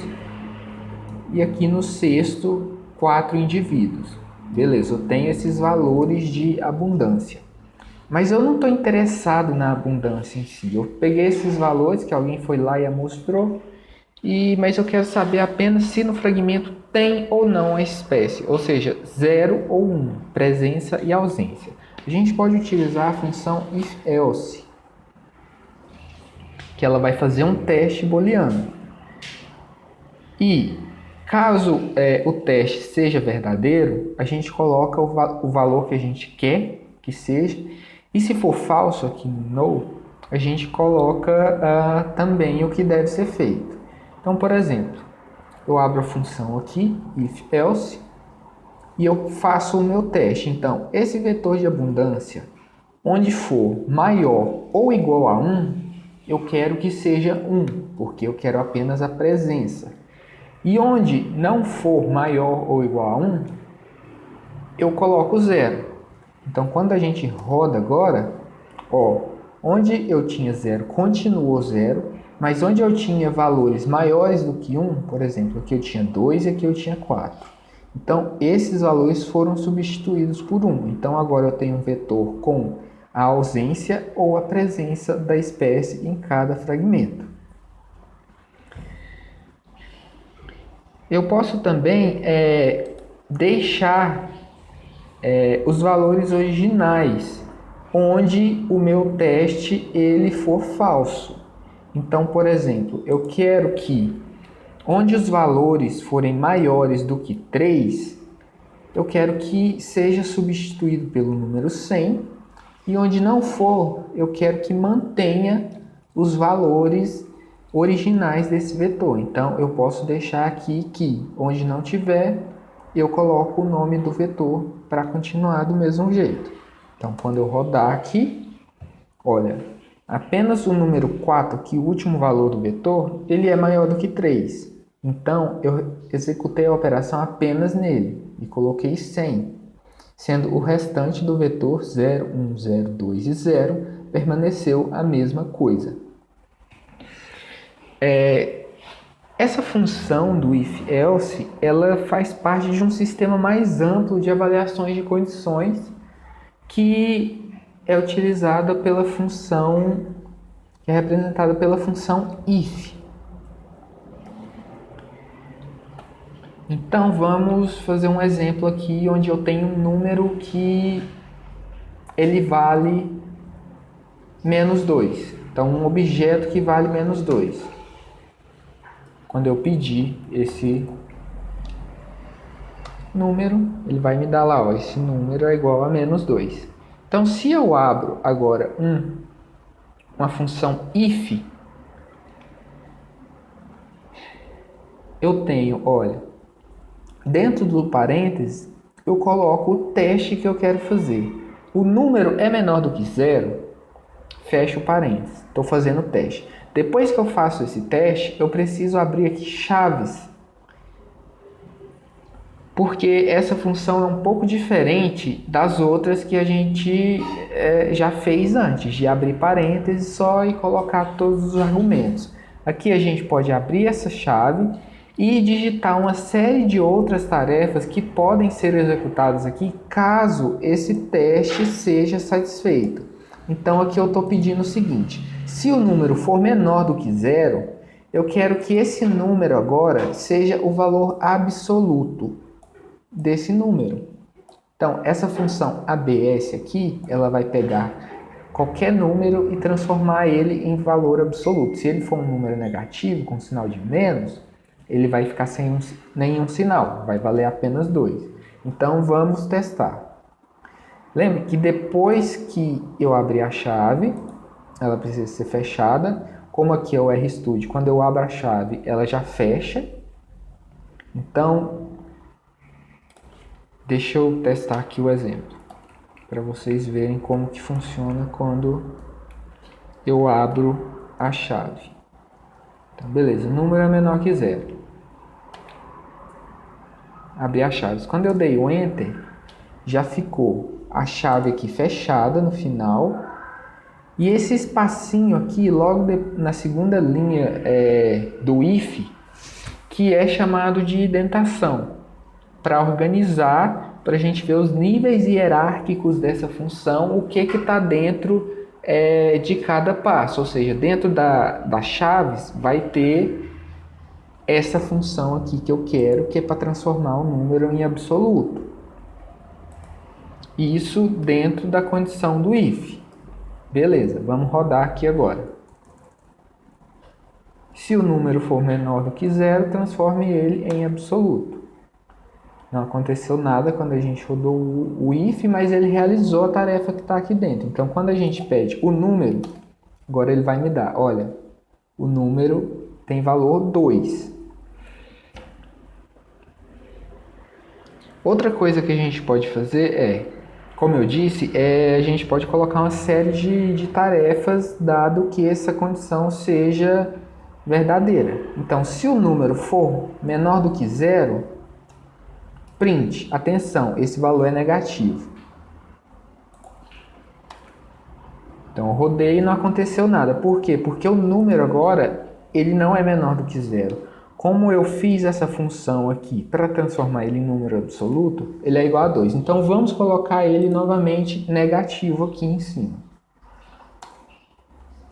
E aqui no sexto, 4 indivíduos. Beleza, eu tenho esses valores de abundância. Mas eu não estou interessado na abundância em si. Eu peguei esses valores que alguém foi lá e mostrou, mas eu quero saber apenas se no fragmento tem ou não a espécie, ou seja, 0 ou 1, presença e ausência. A gente pode utilizar a função if-else, que ela vai fazer um teste booleano. E caso o teste seja verdadeiro, a gente coloca o valor que a gente quer que seja. E se for falso aqui no no, a gente coloca também o que deve ser feito. Então, por exemplo, eu abro a função aqui, if-else, e eu faço o meu teste. Então, esse vetor de abundância, onde for maior ou igual a 1, eu quero que seja 1, porque eu quero apenas a presença. E onde não for maior ou igual a 1, eu coloco 0. Então, quando a gente roda agora, onde eu tinha 0 continuou 0, mas onde eu tinha valores maiores do que 1, por exemplo, aqui eu tinha 2 e aqui eu tinha 4. Então, esses valores foram substituídos por 1. Então, agora eu tenho um vetor com a ausência ou a presença da espécie em cada fragmento. Eu posso também deixar os valores originais, onde o meu teste ele for falso. Então, por exemplo, eu quero que onde os valores forem maiores do que 3, eu quero que seja substituído pelo número 100, e onde não for, eu quero que mantenha os valores originais desse vetor. Então, eu posso deixar aqui que, onde não tiver, eu coloco o nome do vetor para continuar do mesmo jeito. Então, quando eu rodar aqui, olha, apenas o número 4, que o último valor do vetor, ele é maior do que 3. Então, eu executei a operação apenas nele e coloquei 100, sendo o restante do vetor 0, 1, 0, 2 e 0 permaneceu a mesma coisa. Essa função do if-else, ela faz parte de um sistema mais amplo de avaliações de condições que é utilizada pela função, que é representada pela função if. Então, vamos fazer um exemplo aqui onde eu tenho um número que ele vale menos 2. Então, um objeto que vale menos 2. Quando eu pedir esse número, ele vai me dar lá, esse número é igual a menos 2. Então, se eu abro agora uma função if, eu tenho, olha, dentro do parênteses, eu coloco o teste que eu quero fazer. O número é menor do que 0, fecho o parênteses, estou fazendo o teste. Depois que eu faço esse teste, eu preciso abrir aqui chaves, porque essa função é um pouco diferente das outras que a gente já fez antes, de abrir parênteses só e colocar todos os argumentos. Aqui a gente pode abrir essa chave e digitar uma série de outras tarefas que podem ser executadas aqui caso esse teste seja satisfeito. Então aqui eu estou pedindo o seguinte: se o número for menor do que 0, eu quero que esse número agora seja o valor absoluto desse número. Então essa função abs aqui, ela vai pegar qualquer número e transformar ele em valor absoluto. Se ele for um número negativo com sinal de menos, ele vai ficar sem nenhum sinal, vai valer apenas 2. Então vamos testar. Lembre que depois que eu abrir a chave, ela precisa ser fechada. Como aqui é o RStudio, quando eu abro a chave, ela já fecha. Então, deixa eu testar aqui o exemplo, para vocês verem como que funciona quando eu abro a chave. Então, beleza, número é menor que 0. Abri a chave. Quando eu dei o Enter, já ficou a chave aqui fechada no final. E esse espacinho aqui, logo na segunda linha do if, que é chamado de indentação, para organizar, para a gente ver os níveis hierárquicos dessa função, o que está dentro de cada passo. Ou seja, dentro das chaves vai ter essa função aqui que eu quero, que é para transformar o número em absoluto. Isso dentro da condição do if. Beleza, vamos rodar aqui agora. Se o número for menor do que 0, transforme ele em absoluto. Não aconteceu nada quando a gente rodou o if, mas ele realizou a tarefa que está aqui dentro. Então, quando a gente pede o número, agora ele vai me dar, olha, o número tem valor 2. Outra coisa que a gente pode fazer como eu disse, a gente pode colocar uma série de tarefas, dado que essa condição seja verdadeira. Então, se o número for menor do que 0, print, atenção, esse valor é negativo. Então, eu rodei e não aconteceu nada. Por quê? Porque o número agora, ele não é menor do que 0. Como eu fiz essa função aqui para transformar ele em número absoluto, ele é igual a 2. Então, vamos colocar ele novamente negativo aqui em cima.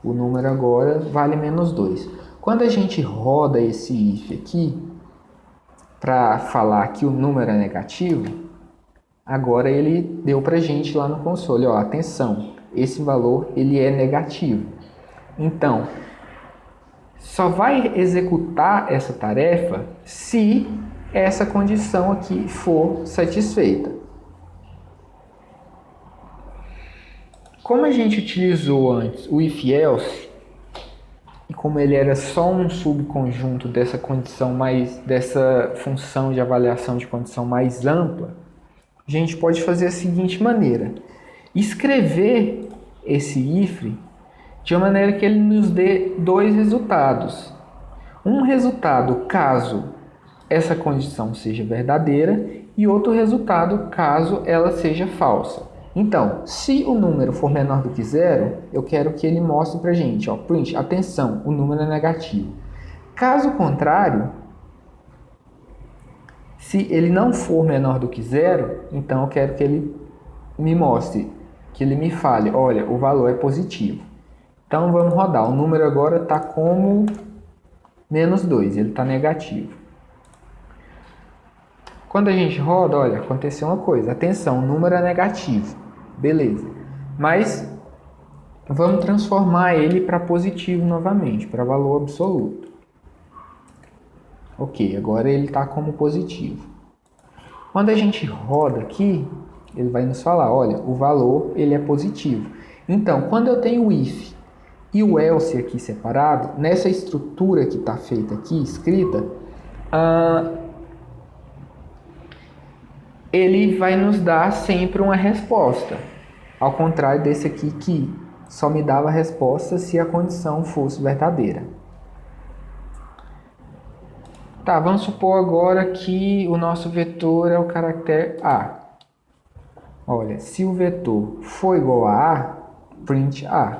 O número agora vale menos 2. Quando a gente roda esse if aqui, para falar que o número é negativo, agora ele deu para a gente lá no console. Ó, atenção, esse valor ele é negativo. Então, só vai executar essa tarefa se essa condição aqui for satisfeita. Como a gente utilizou antes o if-else, e como ele era só um subconjunto dessa condição dessa função de avaliação de condição mais ampla, a gente pode fazer da seguinte maneira: escrever esse if de uma maneira que ele nos dê 2 resultados. Um resultado caso essa condição seja verdadeira e outro resultado caso ela seja falsa. Então, se o número for menor do que 0, eu quero que ele mostre para a gente, ó, print, atenção, o número é negativo. Caso contrário, se ele não for menor do que 0, então eu quero que ele me mostre, que ele me fale, olha, o valor é positivo. Então vamos rodar. O número agora está como menos 2, ele está negativo. Quando a gente roda, olha, aconteceu uma coisa. Atenção, o número é negativo. Beleza. Mas vamos transformar ele para positivo novamente, para valor absoluto. Ok, agora ele está como positivo. Quando a gente roda aqui, ele vai nos falar, olha, o valor ele é positivo. Então, quando eu tenho o if e o else aqui separado, nessa estrutura que está feita aqui, escrita, ele vai nos dar sempre uma resposta, ao contrário desse aqui que só me dava a resposta se a condição fosse verdadeira. Tá, vamos supor agora que o nosso vetor é o caractere A. Olha, se o vetor for igual a A, print A.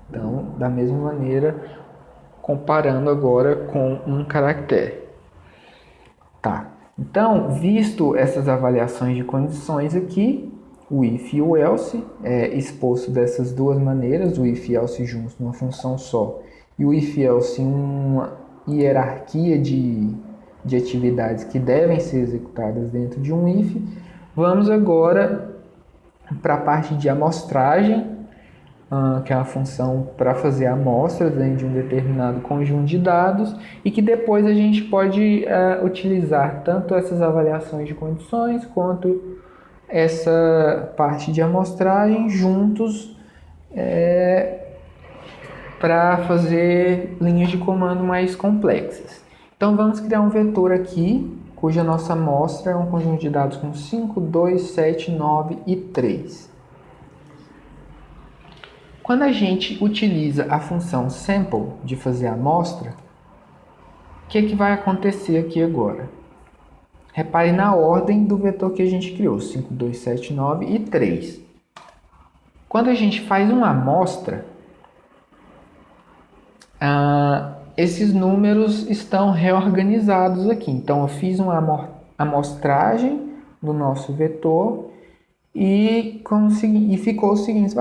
Então, da mesma maneira, comparando agora com um caractere. Tá. Então, visto essas avaliações de condições aqui, o if e o else é exposto dessas duas maneiras, o if e else juntos numa função só, e o if e else em uma hierarquia de atividades que devem ser executadas dentro de um if. Vamos agora para a parte de amostragem, que é uma função para fazer amostras dentro de um determinado conjunto de dados, e que depois a gente pode utilizar tanto essas avaliações de condições quanto essa parte de amostragem juntos para fazer linhas de comando mais complexas. Então vamos criar um vetor aqui, cuja nossa amostra é um conjunto de dados com 5, 2, 7, 9 e 3. Quando a gente utiliza a função sample de fazer a amostra, o que vai acontecer aqui agora? Repare na ordem do vetor que a gente criou, 5, 2, 7, 9 e 3. Quando a gente faz uma amostra, esses números estão reorganizados aqui. Então, eu fiz uma amostragem do nosso vetor e ficou os seguintes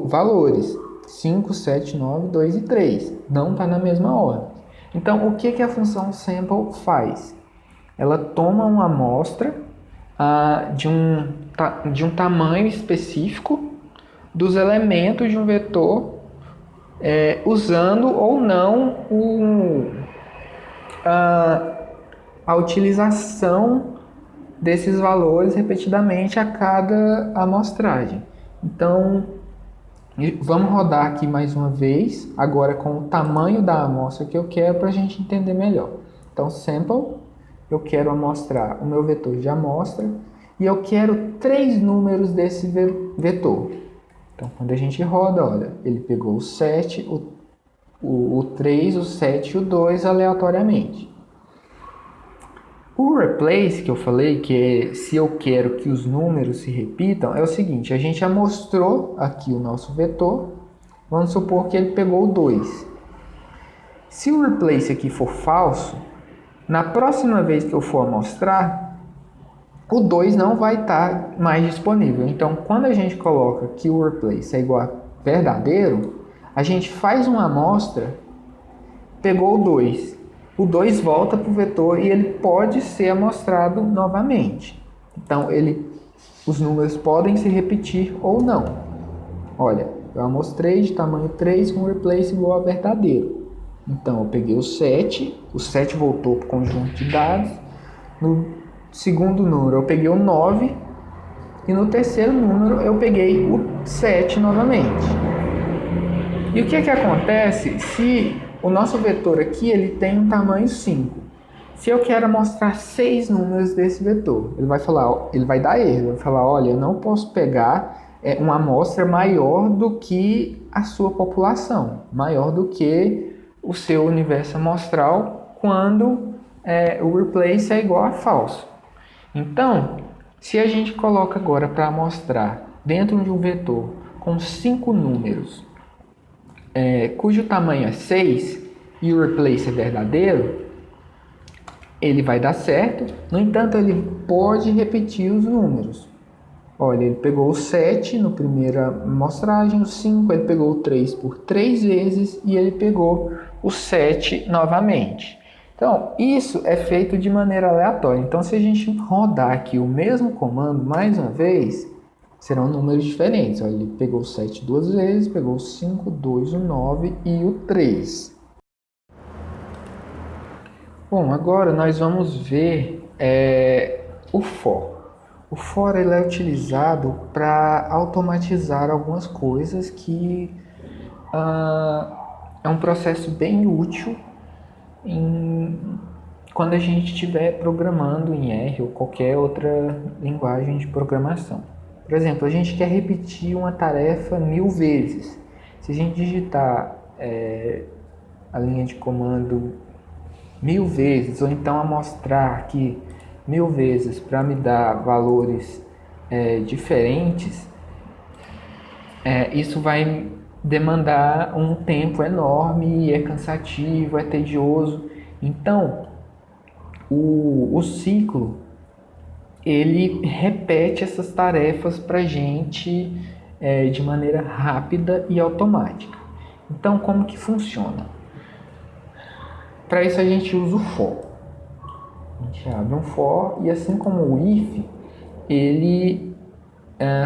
valores: 5, 7, 9, 2 e 3. Não está na mesma ordem. Então, o que a função sample faz? Ela toma uma amostra de um tamanho específico dos elementos de um vetor, usando ou não a utilização desses valores repetidamente a cada amostragem. Então, vamos rodar aqui mais uma vez, agora com o tamanho da amostra que eu quero para a gente entender melhor. Então, sample, eu quero amostrar o meu vetor de amostra e eu quero 3 números desse vetor. Então, quando a gente roda, olha, ele pegou o 7, o 3, o 7 e o 2 aleatoriamente. O replace que eu falei, que é se eu quero que os números se repitam, é o seguinte: a gente amostrou aqui o nosso vetor, vamos supor que ele pegou o 2. Se o replace aqui for falso, na próxima vez que eu for amostrar, o 2 não vai estar mais disponível. Então, quando a gente coloca que o replace é igual a verdadeiro, a gente faz uma amostra, pegou o 2. O 2 volta para o vetor e ele pode ser amostrado novamente. Então, os números podem se repetir ou não. Olha, eu amostrei de tamanho 3 com replace igual a verdadeiro. Então, eu peguei o 7 voltou para o conjunto de dados. No segundo número, eu peguei o 9. E no terceiro número, eu peguei o 7 novamente. E o que acontece se o nosso vetor aqui ele tem um tamanho 5? Se eu quero mostrar 6 números desse vetor, ele vai dar erro. Ele vai falar, olha, eu não posso pegar uma amostra maior do que a sua população, maior do que o seu universo amostral, quando o replace é igual a falso. Então, se a gente coloca agora para amostrar dentro de um vetor com 5 números, cujo tamanho é 6 e o replace é verdadeiro, ele vai dar certo. No entanto, ele pode repetir os números. Olha, ele pegou o 7 no primeira amostragem, o 5, ele pegou o 3 por 3 vezes e ele pegou o 7 novamente. Então, isso é feito de maneira aleatória. Então, se a gente rodar aqui o mesmo comando mais uma vez, serão números diferentes. Olha, ele pegou o 7 duas vezes, pegou o 5, 2, o 9 e o 3. Bom, agora nós vamos ver o for. O for ele é utilizado para automatizar algumas coisas que é um processo bem útil quando a gente estiver programando em R ou qualquer outra linguagem de programação. Por exemplo, a gente quer repetir uma tarefa 1000 vezes. Se a gente digitar a linha de comando 1000 vezes, ou então amostrar aqui 1000 vezes para me dar valores diferentes, isso vai demandar um tempo enorme, é cansativo, é tedioso. Então, o ciclo ele repete essas tarefas para a gente de maneira rápida e automática. Então, como que funciona? Para isso a gente usa o for. A gente abre um for e assim como o if, ele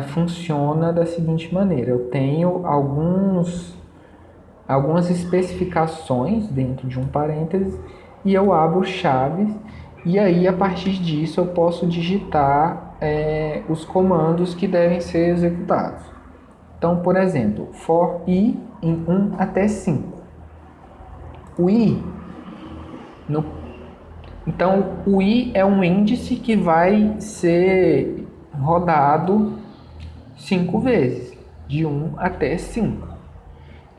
funciona da seguinte maneira: eu tenho algumas especificações dentro de um parênteses e eu abro chaves, e aí a partir disso eu posso digitar os comandos que devem ser executados. Então, por exemplo, for i em 1 até 5. O i, então o i é um índice que vai ser rodado 5 vezes, de 1 até 5.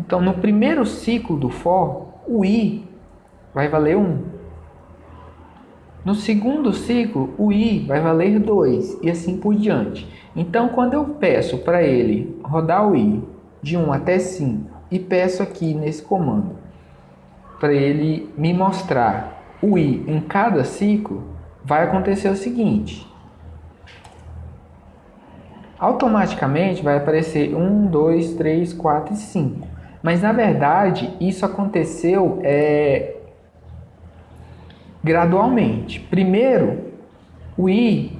Então, no primeiro ciclo do for, o i vai valer 1. No segundo ciclo, o i vai valer 2 e assim por diante. Então, quando eu peço para ele rodar o i de 1 até 5 e peço aqui nesse comando para ele me mostrar o i em cada ciclo, vai acontecer o seguinte: automaticamente vai aparecer 1, 2, 3, 4 e 5. Mas na verdade isso aconteceu gradualmente. Primeiro, o i,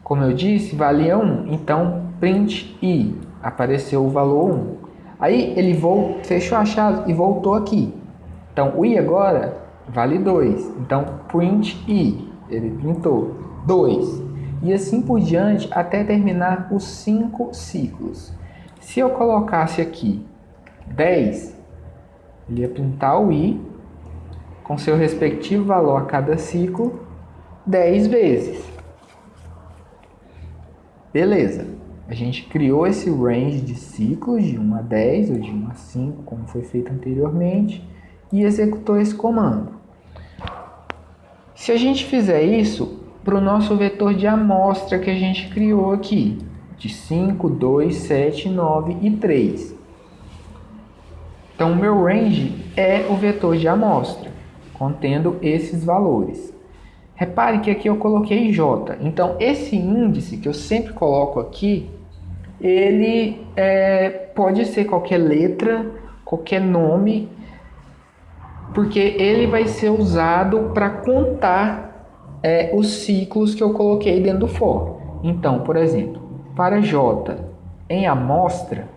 como eu disse, valia 1. Então, print i, apareceu o valor 1. Aí ele fechou a chave e voltou aqui. Então, o i agora vale 2. Então, print i, ele printou 2. E assim por diante até terminar os 5 ciclos. Se eu colocasse aqui 10, ele ia printar o i com seu respectivo valor a cada ciclo 10 vezes. Beleza, a gente criou esse range de ciclos de 1 a 10 ou de 1 a 5, como foi feito anteriormente, e executou esse comando. Se a gente fizer isso para o nosso vetor de amostra que a gente criou aqui, de 5, 2, 7, 9 e 3. Então, o meu range é o vetor de amostra, contendo esses valores. Repare que aqui eu coloquei J. Então, esse índice que eu sempre coloco aqui, ele pode ser qualquer letra, qualquer nome, porque ele vai ser usado para contar os ciclos que eu coloquei dentro do for. Então, por exemplo, para J em amostra,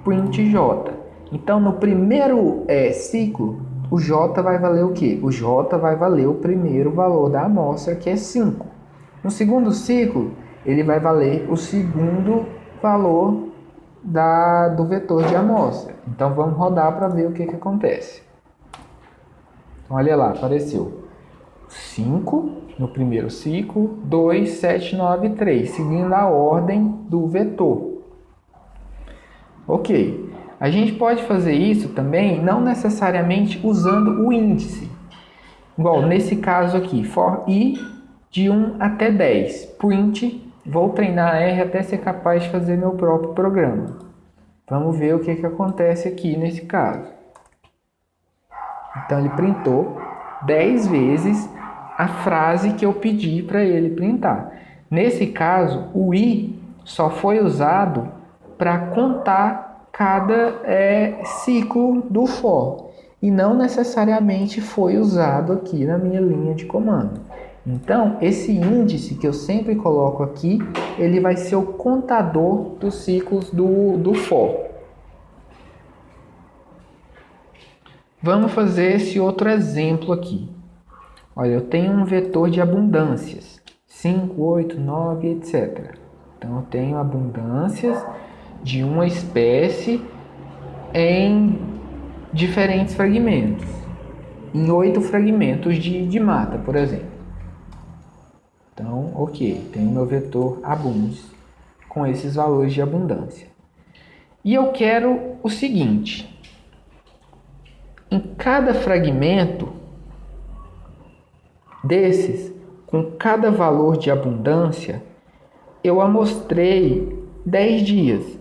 print J. Então, no primeiro ciclo, o J vai valer o quê? O J vai valer o primeiro valor da amostra, que é 5. No segundo ciclo, ele vai valer o segundo valor do vetor de amostra. Então, vamos rodar para ver o que acontece. Então, olha lá, apareceu 5 no primeiro ciclo, 2, 7, 9 e 3, seguindo a ordem do vetor. Ok. A gente pode fazer isso também, não necessariamente usando o índice. Igual nesse caso aqui, for i de 1 até 10. Print, vou treinar R até ser capaz de fazer meu próprio programa. Vamos ver o que acontece aqui nesse caso. Então ele printou 10 vezes a frase que eu pedi para ele printar. Nesse caso, o i só foi usado para contar cada ciclo do for, e não necessariamente foi usado aqui na minha linha de comando. Então, esse índice que eu sempre coloco aqui, ele vai ser o contador dos ciclos do for. Vamos fazer esse outro exemplo aqui. Olha, eu tenho um vetor de abundâncias, 5, 8, 9, etc. Então, eu tenho abundâncias de uma espécie em diferentes fragmentos, em 8 fragmentos de mata, por exemplo. Então, ok, tenho meu vetor abundes com esses valores de abundância. E eu quero o seguinte: em cada fragmento desses, com cada valor de abundância, eu amostrei 10 dias.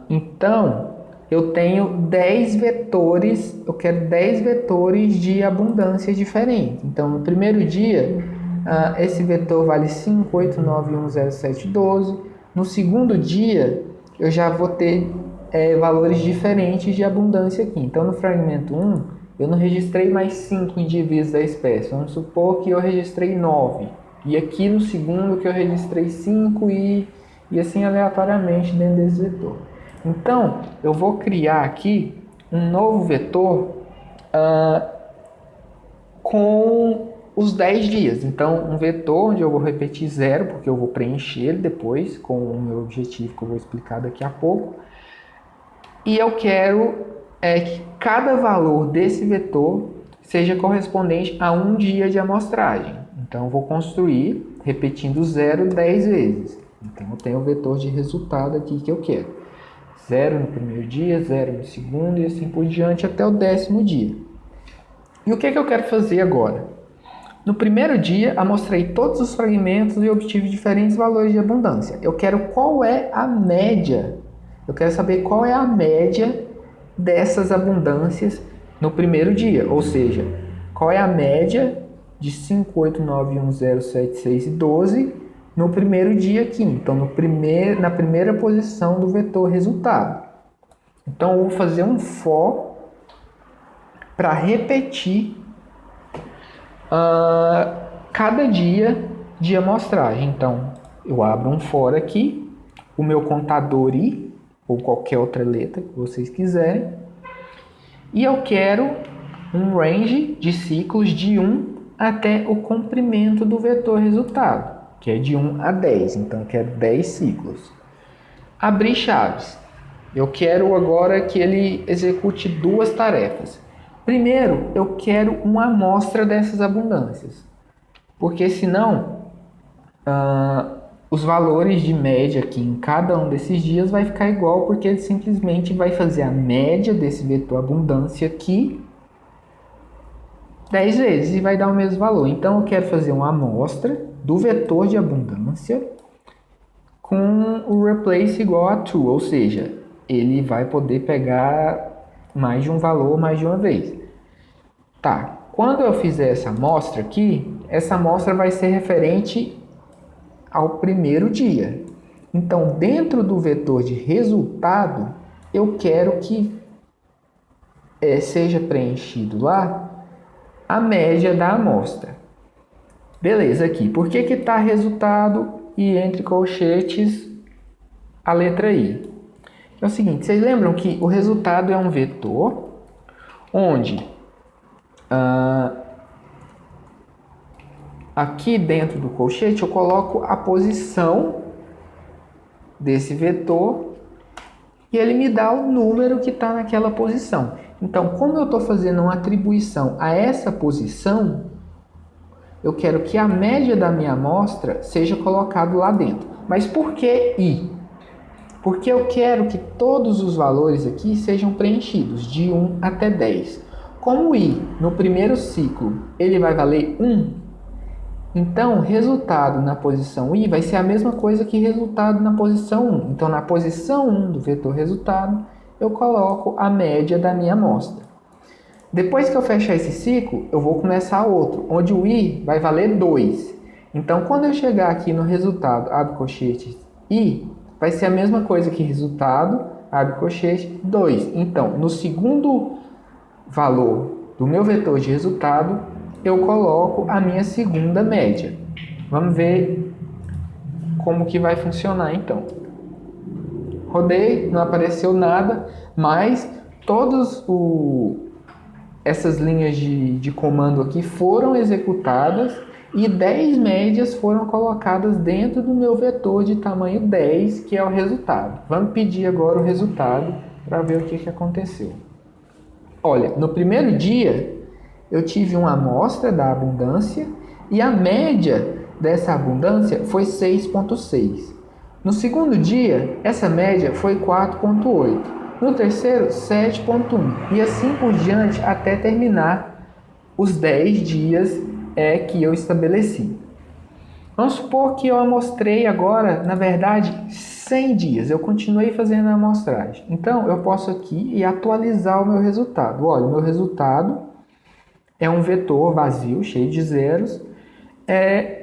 Então, eu tenho 10 vetores, eu quero 10 vetores de abundância diferentes. Então, no primeiro dia, esse vetor vale 5, 8, 9, 1, 0, 7, 12. No segundo dia, eu já vou ter valores diferentes de abundância aqui. Então, no fragmento 1, eu não registrei mais 5 indivíduos da espécie. Vamos supor que eu registrei 9. E aqui no segundo que eu registrei 5 e assim aleatoriamente dentro desse vetor. Então, eu vou criar aqui um novo vetor com os 10 dias. Então, um vetor onde eu vou repetir 0, porque eu vou preencher ele depois com o meu objetivo que eu vou explicar daqui a pouco. E eu quero que cada valor desse vetor seja correspondente a um dia de amostragem. Então, eu vou construir repetindo 0 10 vezes. Então, eu tenho o vetor de resultado aqui que eu quero. 0 no primeiro dia, 0 no segundo e assim por diante até o 10º dia. E o que eu quero fazer agora? No primeiro dia, amostrei todos os fragmentos e obtive diferentes valores de abundância. Eu quero qual é a média. Eu quero saber qual é a média dessas abundâncias no primeiro dia. Ou seja, qual é a média de 5, 8, 9, 1, 0, 7, 6 e 12 no primeiro dia aqui. Então, na primeira posição do vetor resultado. Então, eu vou fazer um for para repetir cada dia de amostragem. Então, eu abro um for aqui, o meu contador i, ou qualquer outra letra que vocês quiserem, e eu quero um range de ciclos de 1 até o comprimento do vetor resultado, que é de 1 a 10. Então, eu quero 10 ciclos. Abrir chaves. Eu quero agora que ele execute duas tarefas. Primeiro, eu quero uma amostra dessas abundâncias, porque senão os valores de média aqui em cada um desses dias vai ficar igual, porque ele simplesmente vai fazer a média desse vetor abundância aqui 10 vezes e vai dar o mesmo valor. Então, eu quero fazer uma amostra do vetor de abundância com o replace igual a true, ou seja, ele vai poder pegar mais de um valor mais de uma vez. Tá, quando eu fizer essa amostra aqui, essa amostra vai ser referente ao primeiro dia. Então, dentro do vetor de resultado, eu quero que seja preenchido lá a média da amostra. Beleza, aqui. Por que está resultado e entre colchetes a letra I? É o seguinte, vocês lembram que o resultado é um vetor onde aqui dentro do colchete eu coloco a posição desse vetor e ele me dá o número que está naquela posição. Então, como eu estou fazendo uma atribuição a essa posição, eu quero que a média da minha amostra seja colocado lá dentro. Mas por que I? Porque eu quero que todos os valores aqui sejam preenchidos, de 1 até 10. Como I, no primeiro ciclo, ele vai valer 1, então resultado na posição I vai ser a mesma coisa que resultado na posição 1. Então, na posição 1 do vetor resultado, eu coloco a média da minha amostra. Depois que eu fechar esse ciclo, eu vou começar outro, onde o I vai valer 2. Então, quando eu chegar aqui no resultado, abre colchete I, vai ser a mesma coisa que resultado, abre colchete 2. Então, no segundo valor do meu vetor de resultado, eu coloco a minha segunda média. Vamos ver como que vai funcionar então. Rodei, não apareceu nada, mas todas essas linhas de comando aqui foram executadas e 10 médias foram colocadas dentro do meu vetor de tamanho 10, que é o resultado. Vamos pedir agora o resultado para ver o que aconteceu. Olha, no primeiro dia eu tive uma amostra da abundância e a média dessa abundância foi 6,6. No segundo dia, essa média foi 4,8. No terceiro, 7,1. E assim por diante até terminar os 10 dias que eu estabeleci. Vamos supor que eu amostrei agora, na verdade, 100 dias. Eu continuei fazendo a amostragem. Então, eu posso aqui e atualizar o meu resultado. Olha, o meu resultado é um vetor vazio, cheio de zeros,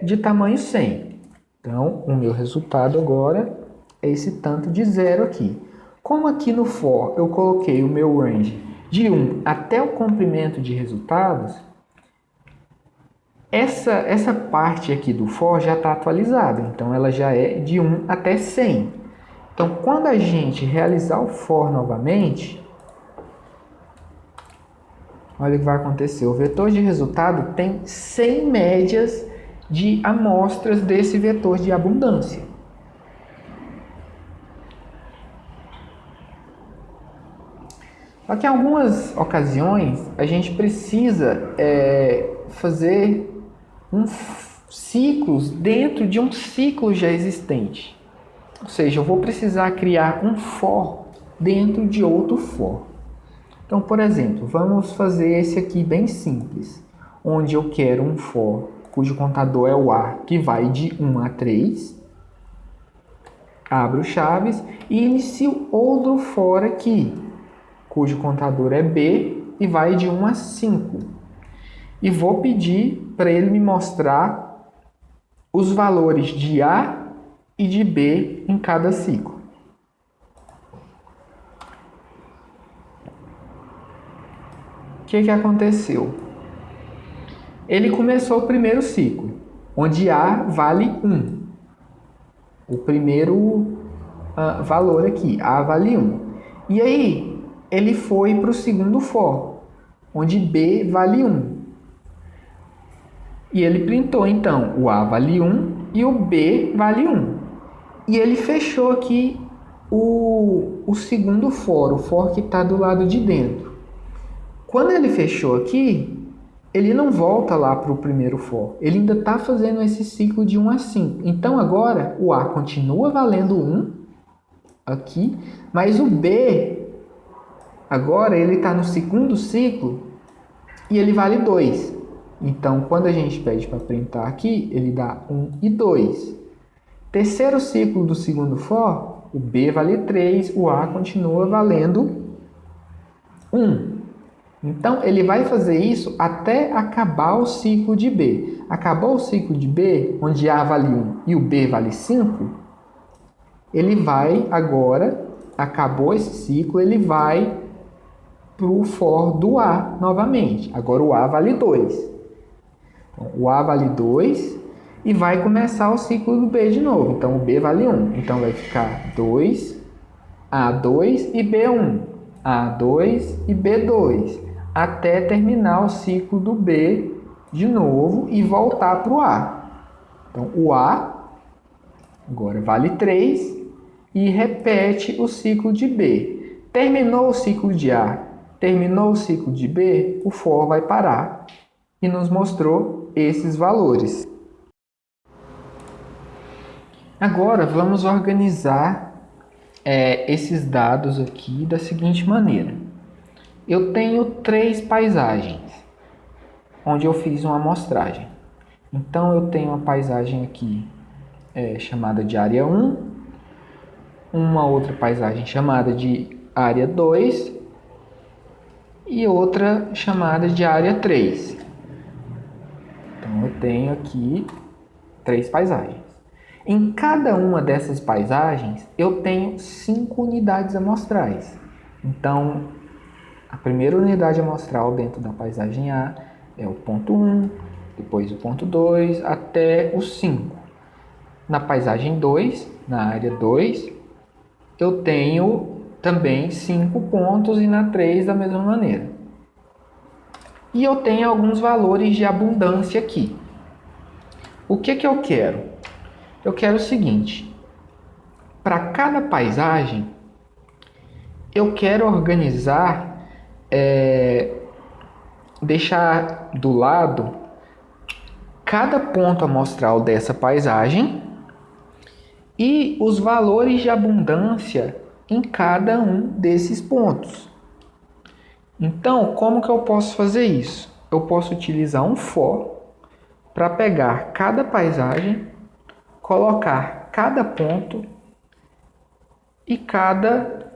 de tamanho 100. Então, o meu resultado agora é esse tanto de zero aqui. Como aqui no for eu coloquei o meu range de 1 até o comprimento de resultados, Essa parte aqui do for já está atualizada, então ela já é de 1 até 100. Então, quando a gente realizar o for novamente, olha o que vai acontecer. O vetor de resultado tem 100 médias de amostras desse vetor de abundância. Só que em algumas ocasiões a gente precisa fazer ciclos dentro de um ciclo já existente. Ou seja, eu vou precisar criar um for dentro de outro for. Então, por exemplo, vamos fazer esse aqui bem simples, onde eu quero um for cujo contador é o A, que vai de 1 a 3. Abro chaves e inicio outro for aqui, cujo contador é B e vai de 1 a 5. E vou pedir para ele me mostrar os valores de A e de B em cada ciclo. O que aconteceu? Ele começou o primeiro ciclo, onde A vale 1. O primeiro valor aqui, A vale 1. E aí, ele foi para o segundo for, onde B vale 1. E ele printou, então, o A vale 1 e o B vale 1. E ele fechou aqui o segundo for, o for que está do lado de dentro. Quando ele fechou aqui, ele não volta lá para o primeiro for. Ele ainda está fazendo esse ciclo de 1 a 5. Então, agora, o A continua valendo 1 aqui, mas o B, agora, ele está no segundo ciclo e ele vale 2. Então, quando a gente pede para printar aqui, ele dá 1 e 2. Terceiro ciclo do segundo for, o B vale 3, o A continua valendo 1. Então, ele vai fazer isso até acabar o ciclo de B. Acabou o ciclo de B, onde A vale 1 e o B vale 5, ele vai agora, acabou esse ciclo, ele vai para o for do A novamente. Agora o A vale 2. Então, o A vale 2 e vai começar o ciclo do B de novo. Então, o B vale 1. Então, vai ficar 2, A2 e B1. A2 e B2. Até terminar o ciclo do B de novo e voltar para o A. Então, o A agora vale 3 e repete o ciclo de B. Terminou o ciclo de A, terminou o ciclo de B, o for vai parar e nos mostrou esses valores. Agora, vamos organizar esses dados aqui da seguinte maneira. Eu tenho 3 paisagens, onde eu fiz uma amostragem. Então, eu tenho uma paisagem aqui chamada de área 1, uma outra paisagem chamada de área 2 e outra chamada de área 3. Então, eu tenho aqui 3 paisagens. Em cada uma dessas paisagens, eu tenho 5 unidades amostrais. Então, a primeira unidade amostral dentro da paisagem A é o ponto 1, depois o ponto 2, até o 5. Na paisagem 2, na área 2, eu tenho também 5 pontos e na 3 da mesma maneira. E eu tenho alguns valores de abundância aqui. O que eu quero? Eu quero o seguinte, para cada paisagem, eu quero organizar, deixar do lado cada ponto amostral dessa paisagem e os valores de abundância em cada um desses pontos. Então, como que eu posso fazer isso? Eu posso utilizar um for para pegar cada paisagem, colocar cada ponto e cada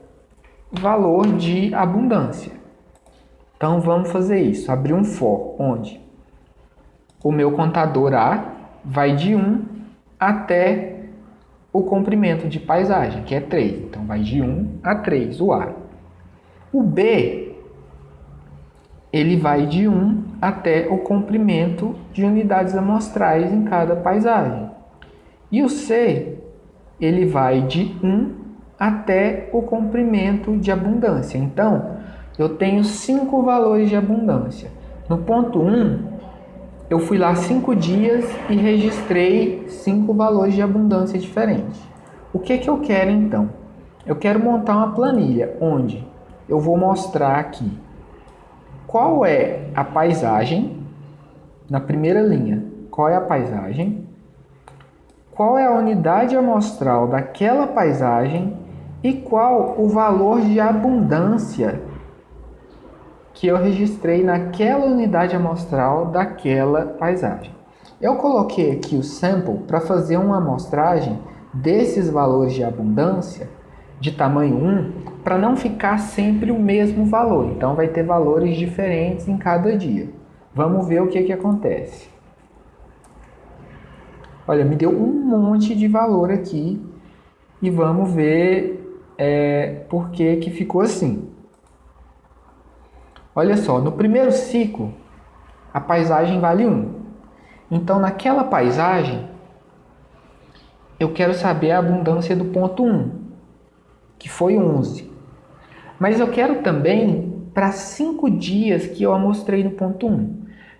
valor de abundância. Então, vamos fazer isso. Abrir um for, onde o meu contador A vai de 1 até o comprimento de paisagem, que é 3. Então, vai de 1 a 3, o A. O B, ele vai de 1 até o comprimento de unidades amostrais em cada paisagem. E o C, ele vai de 1 até o comprimento de abundância. Então, eu tenho 5 valores de abundância. No ponto 1, eu fui lá 5 dias e registrei 5 valores de abundância diferentes. O que eu quero então? Eu quero montar uma planilha onde eu vou mostrar aqui qual é a paisagem, na primeira linha, qual é a paisagem, qual é a unidade amostral daquela paisagem e qual o valor de abundância que eu registrei naquela unidade amostral daquela paisagem. Eu coloquei aqui o sample para fazer uma amostragem desses valores de abundância de tamanho 1, para não ficar sempre o mesmo valor. Então vai ter valores diferentes em cada dia. Vamos ver o que acontece. Olha, me deu um monte de valor aqui e vamos ver por que ficou assim. Olha só, no primeiro ciclo, a paisagem vale 1. Então, naquela paisagem, eu quero saber a abundância do ponto 1, que foi 11. Mas eu quero também para 5 dias que eu amostrei no ponto 1.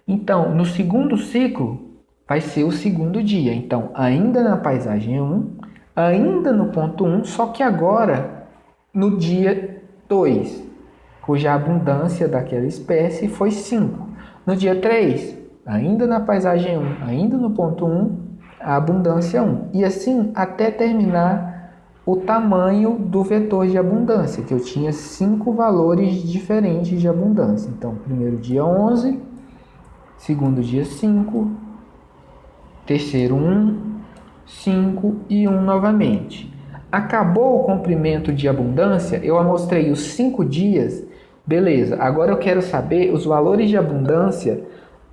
Então, no segundo ciclo, vai ser o segundo dia. Então, ainda na paisagem 1, ainda no ponto 1, só que agora no dia 2, cuja abundância daquela espécie foi 5. No dia 3, ainda na paisagem 1, ainda no ponto 1, a abundância 1. E assim até terminar o tamanho do vetor de abundância, que eu tinha 5 valores diferentes de abundância. Então, primeiro dia 11, segundo dia 5, terceiro 1, 5 e 1 novamente. Acabou o comprimento de abundância, eu amostrei os 5 dias, beleza. Agora eu quero saber os valores de abundância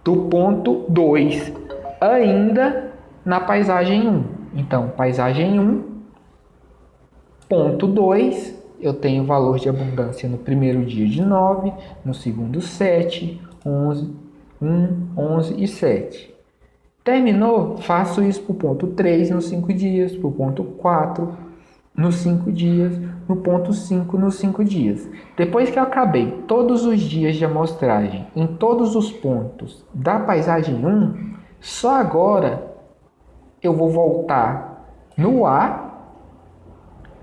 do ponto 2, ainda na paisagem 1. Então, paisagem 1, ponto 2, eu tenho o valor de abundância no primeiro dia de 9, no segundo 7, 11, 11 e 7. Terminou? Faço isso para o ponto 3 nos 5 dias, para o ponto 4 nos 5 dias, no ponto 5 nos 5 dias. Depois que eu acabei todos os dias de amostragem em todos os pontos da paisagem 1, só agora eu vou voltar no A,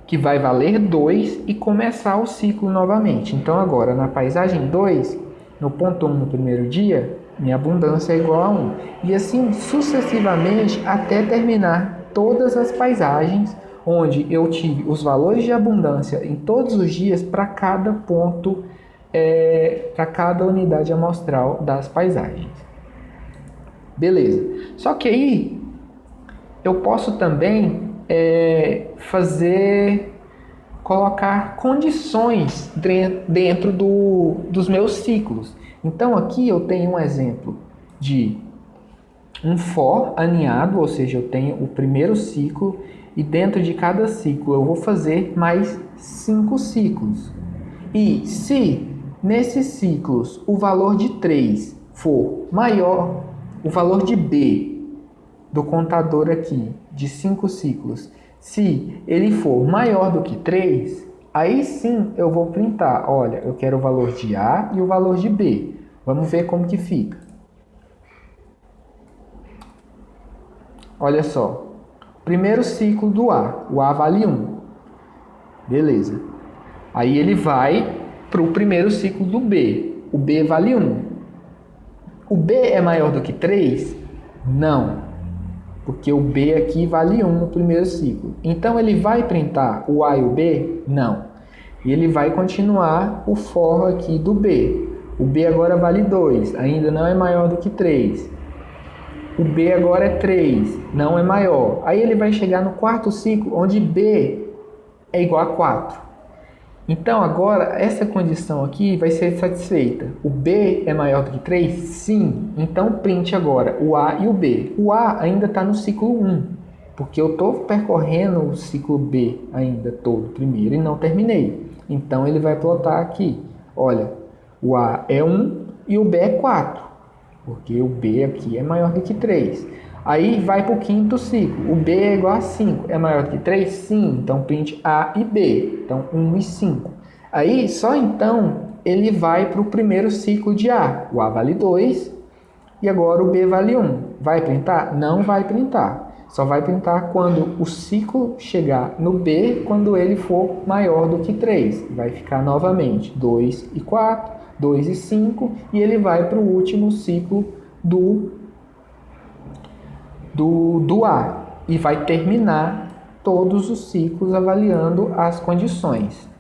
que vai valer 2, e começar o ciclo novamente. Então agora na paisagem 2, no ponto 1 no primeiro dia, minha abundância é igual a 1. E assim sucessivamente até terminar todas as paisagens onde eu tive os valores de abundância em todos os dias para cada ponto, para cada unidade amostral das paisagens. Beleza. Só que aí eu posso também colocar condições dentro dos meus ciclos. Então aqui eu tenho um exemplo de um for aninhado, ou seja, eu tenho o primeiro ciclo e dentro de cada ciclo eu vou fazer mais 5 ciclos. E se nesses ciclos o valor de 3 for maior, o valor de B do contador aqui de 5 ciclos, se ele for maior do que 3, aí sim eu vou printar, olha, eu quero o valor de A e o valor de B. Vamos ver como que fica. Olha só, primeiro ciclo do A, o A vale 1. Beleza. Aí ele vai para o primeiro ciclo do B, o B vale 1. O B é maior do que 3? Não, porque o B aqui vale 1 no primeiro ciclo. Então ele vai printar o A e o B? Não. E ele vai continuar o for aqui do B. O B agora vale 2, ainda não é maior do que 3. O B agora é 3, não é maior. Aí ele vai chegar no quarto ciclo, onde B é igual a 4. Então agora essa condição aqui vai ser satisfeita. O B é maior do que 3? Sim. Então print agora o A e o B. O A ainda está no ciclo 1, porque eu estou percorrendo o ciclo B ainda todo primeiro e não terminei. Então ele vai plotar aqui. Olha, o A é 1 e o B é 4. porque o B aqui é maior do que 3. Aí vai para o quinto ciclo. O B é igual a 5. É maior do que 3? Sim. Então, print A e B. Então, 1 e 5. Aí, só então, ele vai para o primeiro ciclo de A. O A vale 2 e agora o B vale 1. Vai printar? Não vai printar. Só vai printar quando o ciclo chegar no B, quando ele for maior do que 3. Vai ficar novamente 2 e 4, 2 e 5, e ele vai para o último ciclo do A. E vai terminar todos os ciclos avaliando as condições.